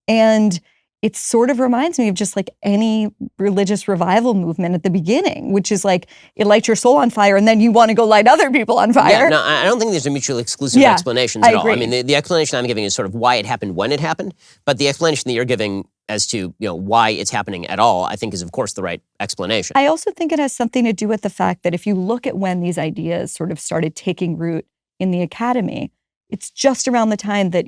And it sort of reminds me of just like any religious revival movement at the beginning, which is like it lights your soul on fire and then you want to go light other people on fire. Yeah, no, I don't think there's a mutually exclusive explanations at all. Agree. I mean, the explanation I'm giving is sort of why it happened when it happened, but the explanation that you're giving as to why it's happening at all, I think is of course the right explanation. I also think it has something to do with the fact that if you look at when these ideas sort of started taking root in the academy, it's just around the time that,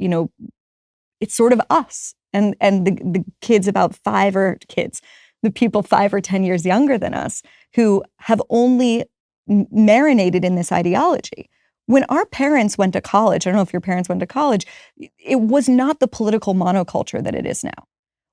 it's sort of us. And the kids the people 5 or 10 years younger than us who have only marinated in this ideology. When our parents went to college, I don't know if your parents went to college, it was not the political monoculture that it is now.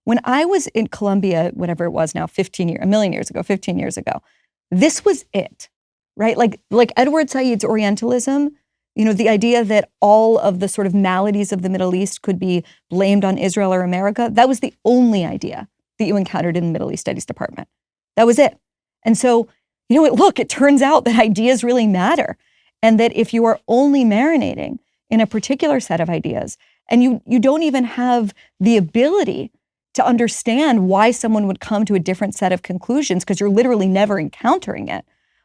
When I was in Columbia, whatever it was now, 15 years ago, this was it, right? Like Edward Said's Orientalism, the idea that all of the sort of maladies of the Middle East could be blamed on Israel or America, that was the only idea that you encountered in the Middle East Studies Department. That was it. And so, it turns out that ideas really matter. And that if you are only marinating in a particular set of ideas, and you don't even have the ability to understand why someone would come to a different set of conclusions because you're literally never encountering it,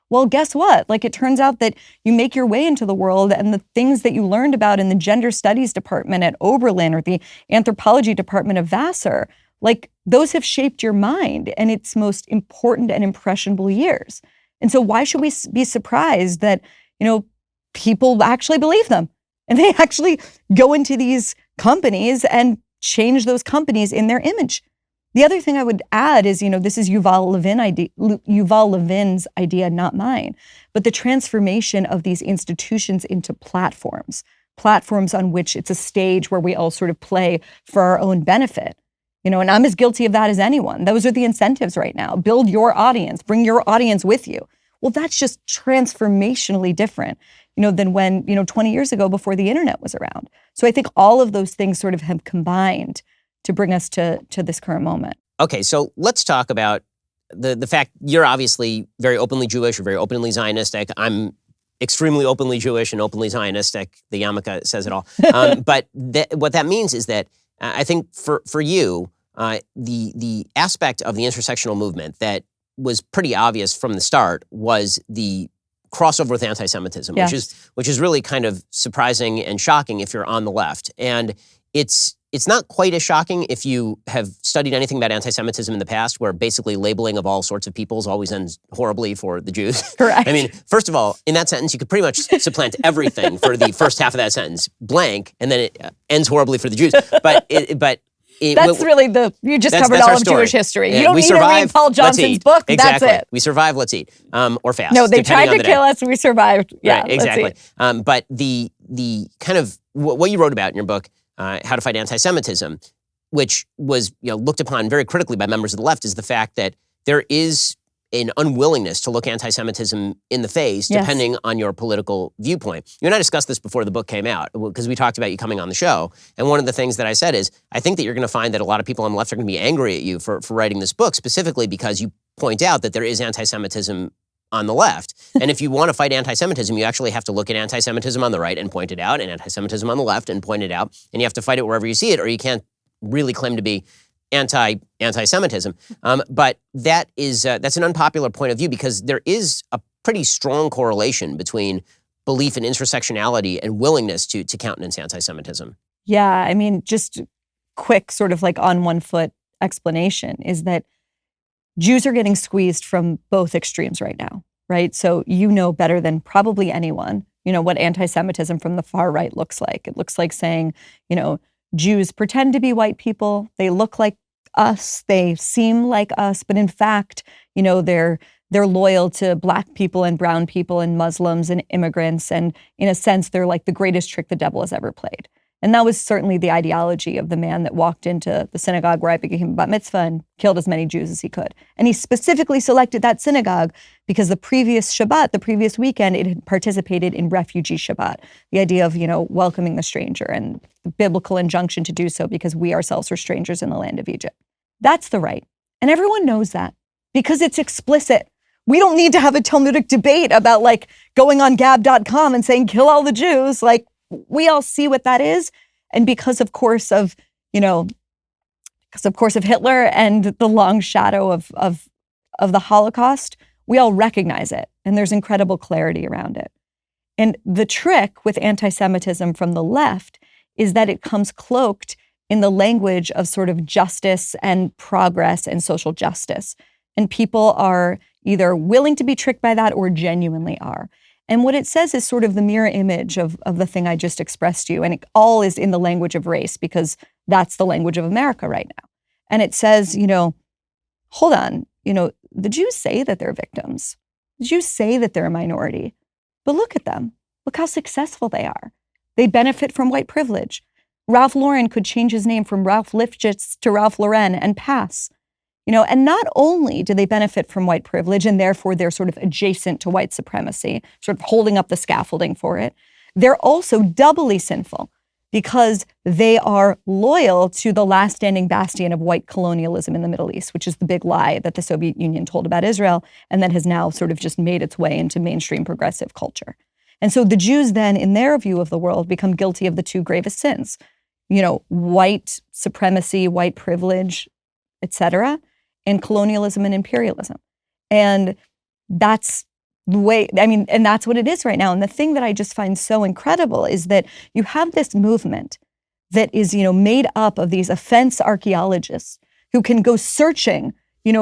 well, guess what? Like, it turns out that you make your way into the world and the things that you learned about in the gender studies department at Oberlin or the anthropology department of Vassar, like those have shaped your mind in its most important and impressionable years. And so why should we be surprised that, people actually believe them and they actually go into these companies and change those companies in their image? The other thing I would add is, this is Yuval Levin's idea, not mine, but the transformation of these institutions into platforms on which it's a stage where we all sort of play for our own benefit. And I'm as guilty of that as anyone. Those are the incentives right now. Build your audience, bring your audience with you. Well, that's just transformationally different, than when, 20 years ago before the internet was around. So I think all of those things sort of have combined to bring us to this current moment. Okay, so let's talk about the fact you're obviously very openly Jewish, you're very openly Zionistic. I'm extremely openly Jewish and openly Zionistic. The yarmulke says it all. But what that means is that I think for you, the aspect of the intersectional movement that was pretty obvious from the start was the crossover with anti-Semitism, Yes. which is really kind of surprising and shocking if you're on the left. And it's not quite as shocking if you have studied anything about anti-Semitism in the past, where basically labeling of all sorts of peoples always ends horribly for the Jews. Correct. I mean, first of all, in that sentence, you could pretty much supplant everything for the first half of that sentence, blank, and then it ends horribly for the Jews. But that's really you just covered all of Jewish history. Yeah, you don't need to read Paul Johnson's book. Exactly. That's it. We survive, let's eat. Or fast. No, they tried to kill us, we survived. Yeah, right, exactly. But the kind of what you wrote about in your book, How to Fight Anti-Semitism, which was looked upon very critically by members of the left, is the fact that there is an unwillingness to look anti-Semitism in the face, depending on your political viewpoint. You and I discussed this before the book came out, because we talked about you coming on the show. And one of the things that I said is, I think that you're going to find that a lot of people on the left are going to be angry at you for writing this book, specifically because you point out that there is anti-Semitism on the left. And if you want to fight anti-Semitism, you actually have to look at anti-Semitism on the right and point it out, and anti-Semitism on the left and point it out. And you have to fight it wherever you see it, or you can't really claim to be anti-Semitism. But that's an unpopular point of view, because there is a pretty strong correlation between belief in intersectionality and willingness to countenance anti-Semitism. Yeah, I mean, just quick sort of like on one foot explanation is that Jews are getting squeezed from both extremes right now, right? So better than probably anyone, what anti-Semitism from the far right looks like. It looks like saying, Jews pretend to be white people. They look like us. They seem like us, but in fact, they're loyal to Black people and brown people and Muslims and immigrants. And in a sense, they're like the greatest trick the devil has ever played. And that was certainly the ideology of the man that walked into the synagogue where I became a bat mitzvah and killed as many Jews as he could. And he specifically selected that synagogue because the previous Shabbat, the previous weekend, it had participated in Refugee Shabbat, the idea of, welcoming the stranger and the biblical injunction to do so because we ourselves were strangers in the land of Egypt. That's the right. And everyone knows that because it's explicit. We don't need to have a Talmudic debate about going on gab.com and saying, kill all the Jews. We all see what that is. And because of course of Hitler and the long shadow of the Holocaust, we all recognize it. And there's incredible clarity around it. And the trick with anti-Semitism from the left is that it comes cloaked in the language of sort of justice and progress and social justice. And people are either willing to be tricked by that or genuinely are. And what it says is sort of the mirror image of the thing I just expressed to you. And it all is in the language of race because that's the language of America right now. And it says, hold on, the Jews say that they're victims. The Jews say that they're a minority. But look at them. Look how successful they are. They benefit from white privilege. Ralph Lauren could change his name from Ralph Lifshitz to Ralph Lauren and pass. And not only do they benefit from white privilege and therefore they're sort of adjacent to white supremacy, sort of holding up the scaffolding for it, they're also doubly sinful because they are loyal to the last standing bastion of white colonialism in the Middle East, which is the big lie that the Soviet Union told about Israel and that has now sort of just made its way into mainstream progressive culture. And so the Jews then, in their view of the world, become guilty of the two gravest sins, white supremacy, white privilege, et cetera, and colonialism and imperialism. And that's the way, and that's what it is right now. And the thing that I just find so incredible is that you have this movement that is, made up of these offense archaeologists who can go searching,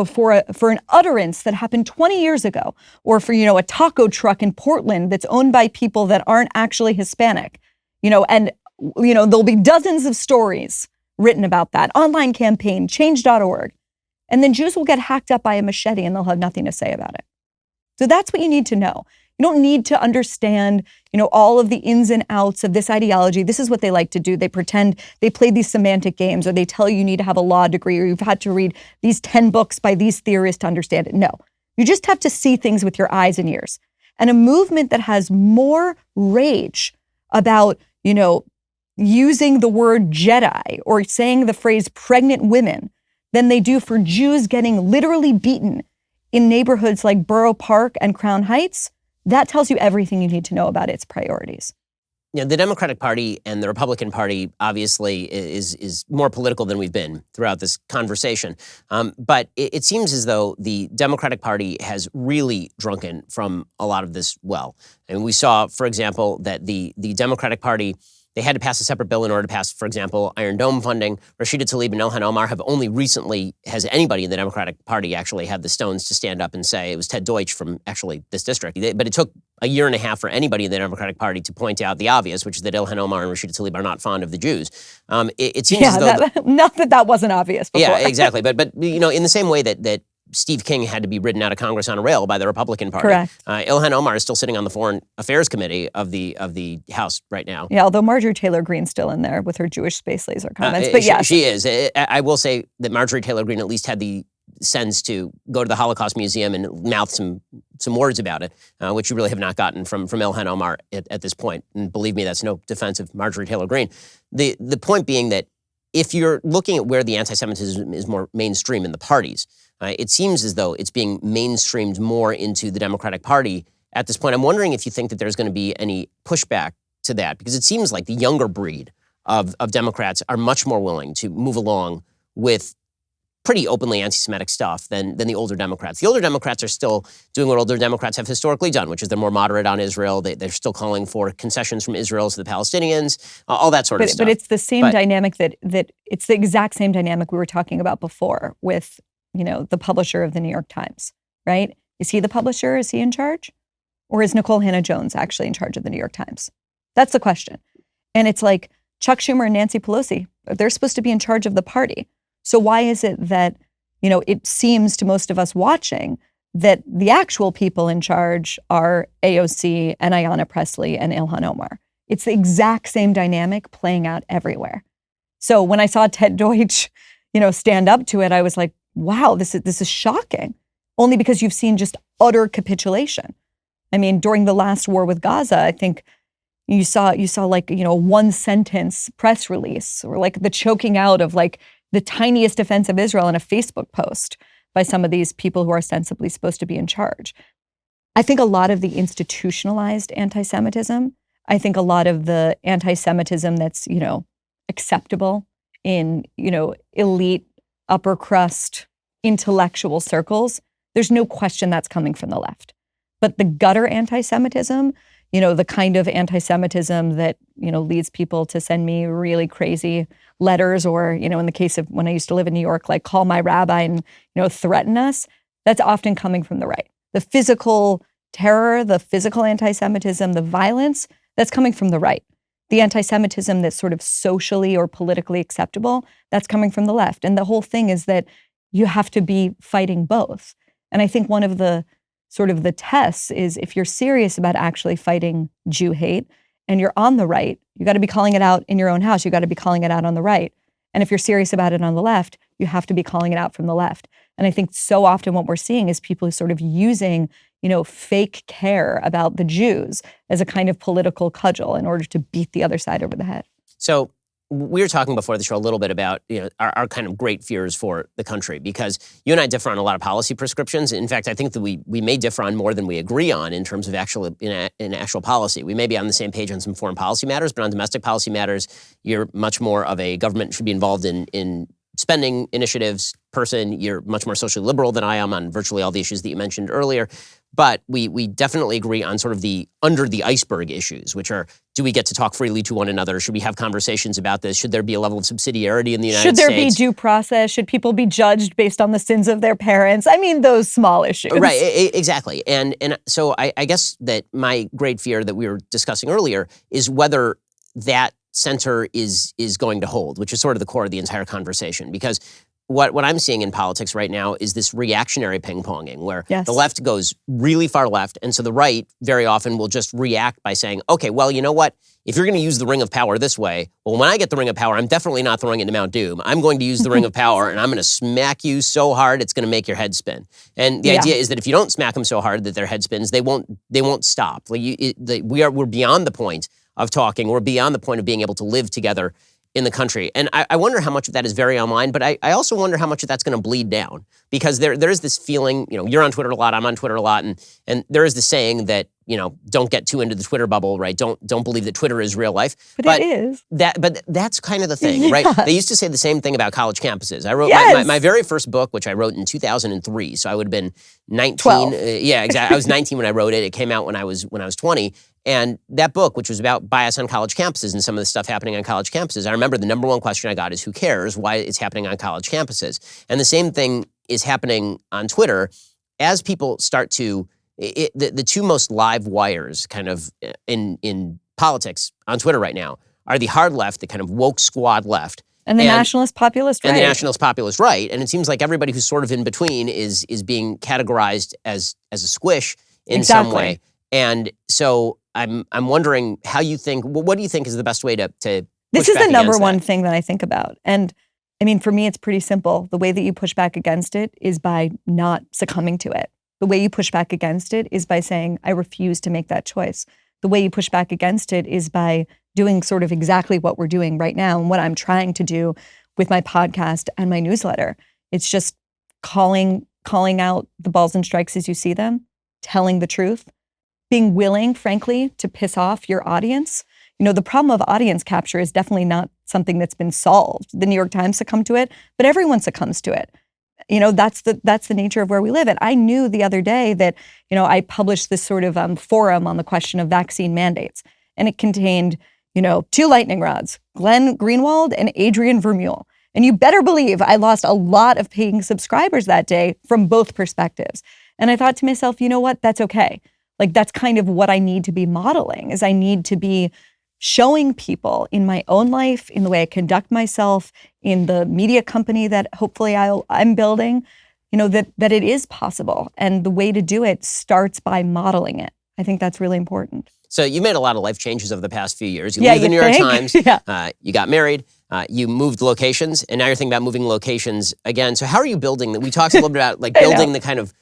for an utterance that happened 20 years ago, or for, a taco truck in Portland that's owned by people that aren't actually Hispanic, and, there'll be dozens of stories written about that. Online campaign, change.org. And then Jews will get hacked up by a machete and they'll have nothing to say about it. So that's what you need to know. You don't need to understand, all of the ins and outs of this ideology. This is what they like to do. They pretend they play these semantic games, or they tell you need to have a law degree, or you've had to read these 10 books by these theorists to understand it. No, you just have to see things with your eyes and ears. And a movement that has more rage about, using the word Jedi or saying the phrase pregnant women than they do for Jews getting literally beaten in neighborhoods like Borough Park and Crown Heights, that tells you everything you need to know about its priorities. The Democratic Party and the Republican Party obviously is more political than we've been throughout this conversation. But it seems as though the Democratic Party has really drunken from a lot of this well. And we saw, for example, that the Democratic Party, they had to pass a separate bill in order to pass, for example, Iron Dome funding. Rashida Tlaib and Ilhan Omar have only recently, has anybody in the Democratic Party actually had the stones to stand up and say, it was Ted Deutsch from actually this district, but it took a year and a half for anybody in the Democratic Party to point out the obvious, which is that Ilhan Omar and Rashida Tlaib are not fond of the Jews. It seems as though... not that wasn't obvious before. Yeah, exactly. But in the same way that Steve King had to be ridden out of Congress on a rail by the Republican Party. Correct. Ilhan Omar is still sitting on the Foreign Affairs Committee of the House right now. Yeah, although Marjorie Taylor Greene's still in there with her Jewish space laser comments. But yes. She is. I will say that Marjorie Taylor Greene at least had the sense to go to the Holocaust Museum and mouth some words about it, which you really have not gotten from Ilhan Omar at this point. And believe me, that's no defense of Marjorie Taylor Greene. The point being that if you're looking at where the anti-Semitism is more mainstream in the parties, it seems as though it's being mainstreamed more into the Democratic Party at this point. I'm wondering if you think that there's going to be any pushback to that, because it seems like the younger breed of Democrats are much more willing to move along with pretty openly anti-Semitic stuff than the older Democrats. The older Democrats are still doing what older Democrats have historically done, which is they're more moderate on Israel. They're still calling for concessions from Israel to the Palestinians, all that sort of stuff. But it's the same dynamic that it's the exact same dynamic we were talking about before with, the publisher of the New York Times, right? Is he the publisher? Is he in charge? Or is Nicole Hannah-Jones actually in charge of the New York Times? That's the question. And it's like Chuck Schumer and Nancy Pelosi, they're supposed to be in charge of the party. So why is it that, it seems to most of us watching that the actual people in charge are AOC and Ayanna Pressley and Ilhan Omar? It's the exact same dynamic playing out everywhere. So when I saw Ted Deutsch, stand up to it, I was like, wow, this is shocking. Only because you've seen just utter capitulation. I mean, during the last war with Gaza, I think you saw like, one sentence press release or like the choking out of like the tiniest defense of Israel in a Facebook post by some of these people who are ostensibly supposed to be in charge. I think a lot of the institutionalized anti-Semitism, I think a lot of the anti-Semitism that's, acceptable in, elite, upper crust, intellectual circles, there's no question that's coming from the left. But the gutter anti-Semitism, the kind of anti-Semitism that, leads people to send me really crazy letters or, in the case of when I used to live in New York, like call my rabbi and, threaten us, that's often coming from the right. The physical terror, the physical anti-Semitism, the violence, that's coming from the right. The anti-Semitism that's sort of socially or politically acceptable, that's coming from the left. And the whole thing is that you have to be fighting both. And I think one of the sort of the tests is if you're serious about actually fighting Jew hate and you're on the right, you got to be calling it out in your own house. You got to be calling it out on the right. And if you're serious about it on the left, you have to be calling it out from the left. And I think so often what we're seeing is people who sort of using, fake care about the Jews as a kind of political cudgel in order to beat the other side over the head. So we were talking before the show a little bit about our kind of great fears for the country, because you and I differ on a lot of policy prescriptions. In fact, I think that we may differ on more than we agree on in terms of in actual policy. We may be on the same page on some foreign policy matters, but on domestic policy matters, you're much more of a government should be involved in spending initiatives person. You're much more socially liberal than I am on virtually all the issues that you mentioned earlier. But we definitely agree on sort of the under the iceberg issues, which are, do we get to talk freely to one another? Should we have conversations about this? Should there be a level of subsidiarity in the United States? Should there be due process? Should people be judged based on the sins of their parents? I mean, those small issues. Right, exactly. And so I guess that my great fear that we were discussing earlier is whether that center is going to hold, which is sort of the core of the entire conversation. Because what I'm seeing in politics right now is this reactionary ping-ponging where the left goes really far left, and so the right very often will just react by saying, okay, well, you know what? If you're going to use the ring of power this way, well, when I get the ring of power, I'm definitely not throwing it into Mount Doom. I'm going to use the ring of power, and I'm going to smack you so hard it's going to make your head spin. And the idea is that if you don't smack them so hard that their head spins, they won't stop. Like we're beyond the point of talking. We're beyond the point of being able to live together in the country. And I wonder how much of that is very online, but I also wonder how much of that's going to bleed down, because there is this feeling, you're on Twitter a lot, I'm on Twitter a lot, and there is this saying that, don't get too into the Twitter bubble, right? Don't believe that Twitter is real life. But it is. But that's kind of the thing, right? They used to say the same thing about college campuses. I wrote my very first book, which I wrote in 2003, so I would have been 19. 12. Yeah, exactly. I was 19 when I wrote it. It came out when I was 20. And that book, which was about bias on college campuses and some of the stuff happening on college campuses, I remember the number one question I got is, who cares why it's happening on college campuses? And the same thing is happening on Twitter as people start to, the two most live wires kind of in politics on Twitter right now are the hard left, the kind of woke squad left. And the nationalist populist right. And the nationalist populist right. And it seems like everybody who's sort of in between is being categorized as a squish in some way. And so I'm wondering how you think, what do you think is the best way to This is the number one thing that I think about. And I mean, for me, it's pretty simple. The way that you push back against it is by not succumbing to it. The way you push back against it is by saying, I refuse to make that choice. The way you push back against it is by doing sort of exactly what we're doing right now and what I'm trying to do with my podcast and my newsletter. It's just calling out the balls and strikes as you see them, telling the truth, being willing, frankly, to piss off your audience. The problem of audience capture is definitely not something that's been solved. The New York Times succumbed to it, but everyone succumbs to it. That's the nature of where we live. And I knew the other day that, I published this sort of forum on the question of vaccine mandates. And it contained, two lightning rods, Glenn Greenwald and Adrian Vermeule. And you better believe I lost a lot of paying subscribers that day from both perspectives. And I thought to myself, you know what? That's okay. Like, that's kind of what I need to be modeling, is I need to be showing people in my own life, in the way I conduct myself, in the media company that hopefully I'm building, that it is possible. And the way to do it starts by modeling it. I think that's really important. So you made a lot of life changes over the past few years. You leave the New York Times, you got married, you moved locations, and now you're thinking about moving locations again. So how are you building that? We talked a little bit about like building the kind of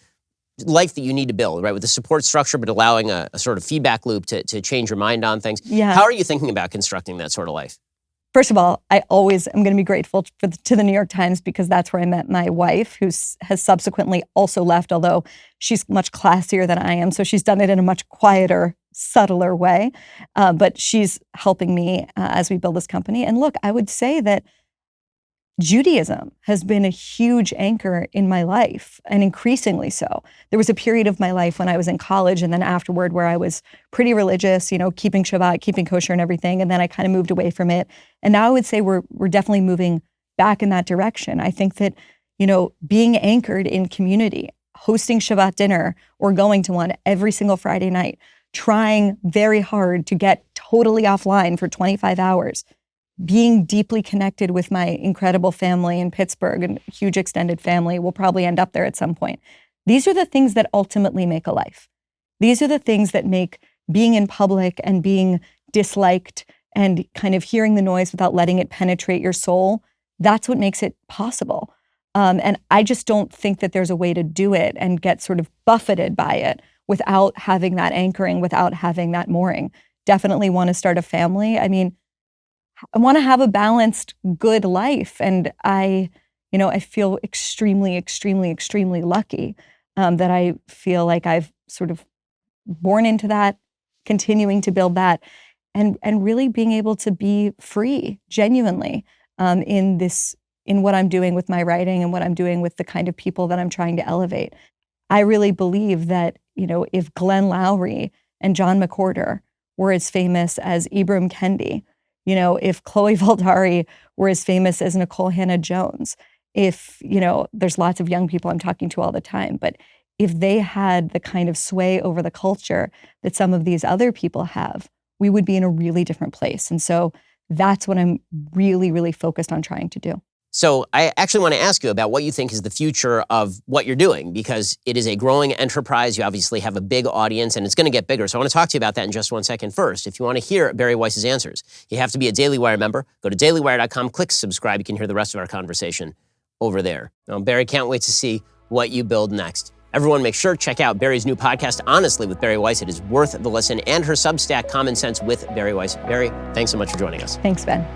life that you need to build, right? With the support structure, but allowing a sort of feedback loop to change your mind on things. Yeah. How are you thinking about constructing that sort of life? First of all, I always am going to be grateful to the New York Times, because that's where I met my wife, who has subsequently also left, although she's much classier than I am. So she's done it in a much quieter, subtler way. But she's helping me as we build this company. And look, I would say that Judaism has been a huge anchor in my life, and increasingly so. There was a period of my life when I was in college and then afterward where I was pretty religious, keeping Shabbat, keeping kosher and everything. And then I kind of moved away from it. And now I would say we're definitely moving back in that direction. I think that, being anchored in community, hosting Shabbat dinner or going to one every single Friday night, trying very hard to get totally offline for 25 hours, being deeply connected with my incredible family in Pittsburgh, and huge extended family, will probably end up there at some point. These are the things that ultimately make a life. These are the things that make being in public and being disliked and kind of hearing the noise without letting it penetrate your soul. That's what makes it possible. And I just don't think that there's a way to do it and get sort of buffeted by it without having that anchoring, without having that mooring. Definitely want to start a family. I mean, I want to have a balanced, good life. And I feel extremely, extremely, extremely lucky that I feel like I've sort of born into that, continuing to build that, and really being able to be free, genuinely, in what I'm doing with my writing and what I'm doing with the kind of people that I'm trying to elevate. I really believe that, if Glenn Lowry and John McWhorter were as famous as Ibram Kendi, if Chloe Valdari were as famous as Nicole Hannah-Jones, if, there's lots of young people I'm talking to all the time, but if they had the kind of sway over the culture that some of these other people have, we would be in a really different place. And so that's what I'm really, really focused on trying to do. So I actually want to ask you about what you think is the future of what you're doing, because it is a growing enterprise. You obviously have a big audience, and it's going to get bigger. So I want to talk to you about that in just 1 second. First, if you want to hear Bari Weiss's answers, you have to be a Daily Wire member. Go to dailywire.com, click subscribe. You can hear the rest of our conversation over there. Now, Bari, can't wait to see what you build next. Everyone, make sure to check out Bari's new podcast, Honestly, with Bari Weiss. It is worth the listen, and her Substack, Common Sense with Bari Weiss. Bari, thanks so much for joining us. Thanks, Ben.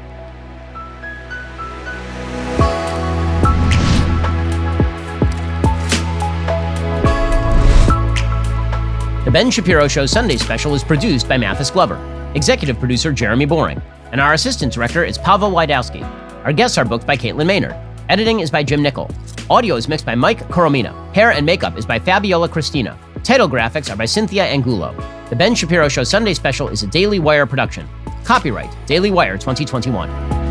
Ben Shapiro Show Sunday Special is produced by Mathis Glover, executive producer Jeremy Boring, and our assistant director is Pavel Wydowski. Our guests are booked by Caitlin Maynard. Editing is by Jim Nickel. Audio is mixed by Mike Coromina. Hair and makeup is by Fabiola Cristina. Title graphics are by Cynthia Angulo. The Ben Shapiro Show Sunday Special is a Daily Wire production. Copyright Daily Wire 2021.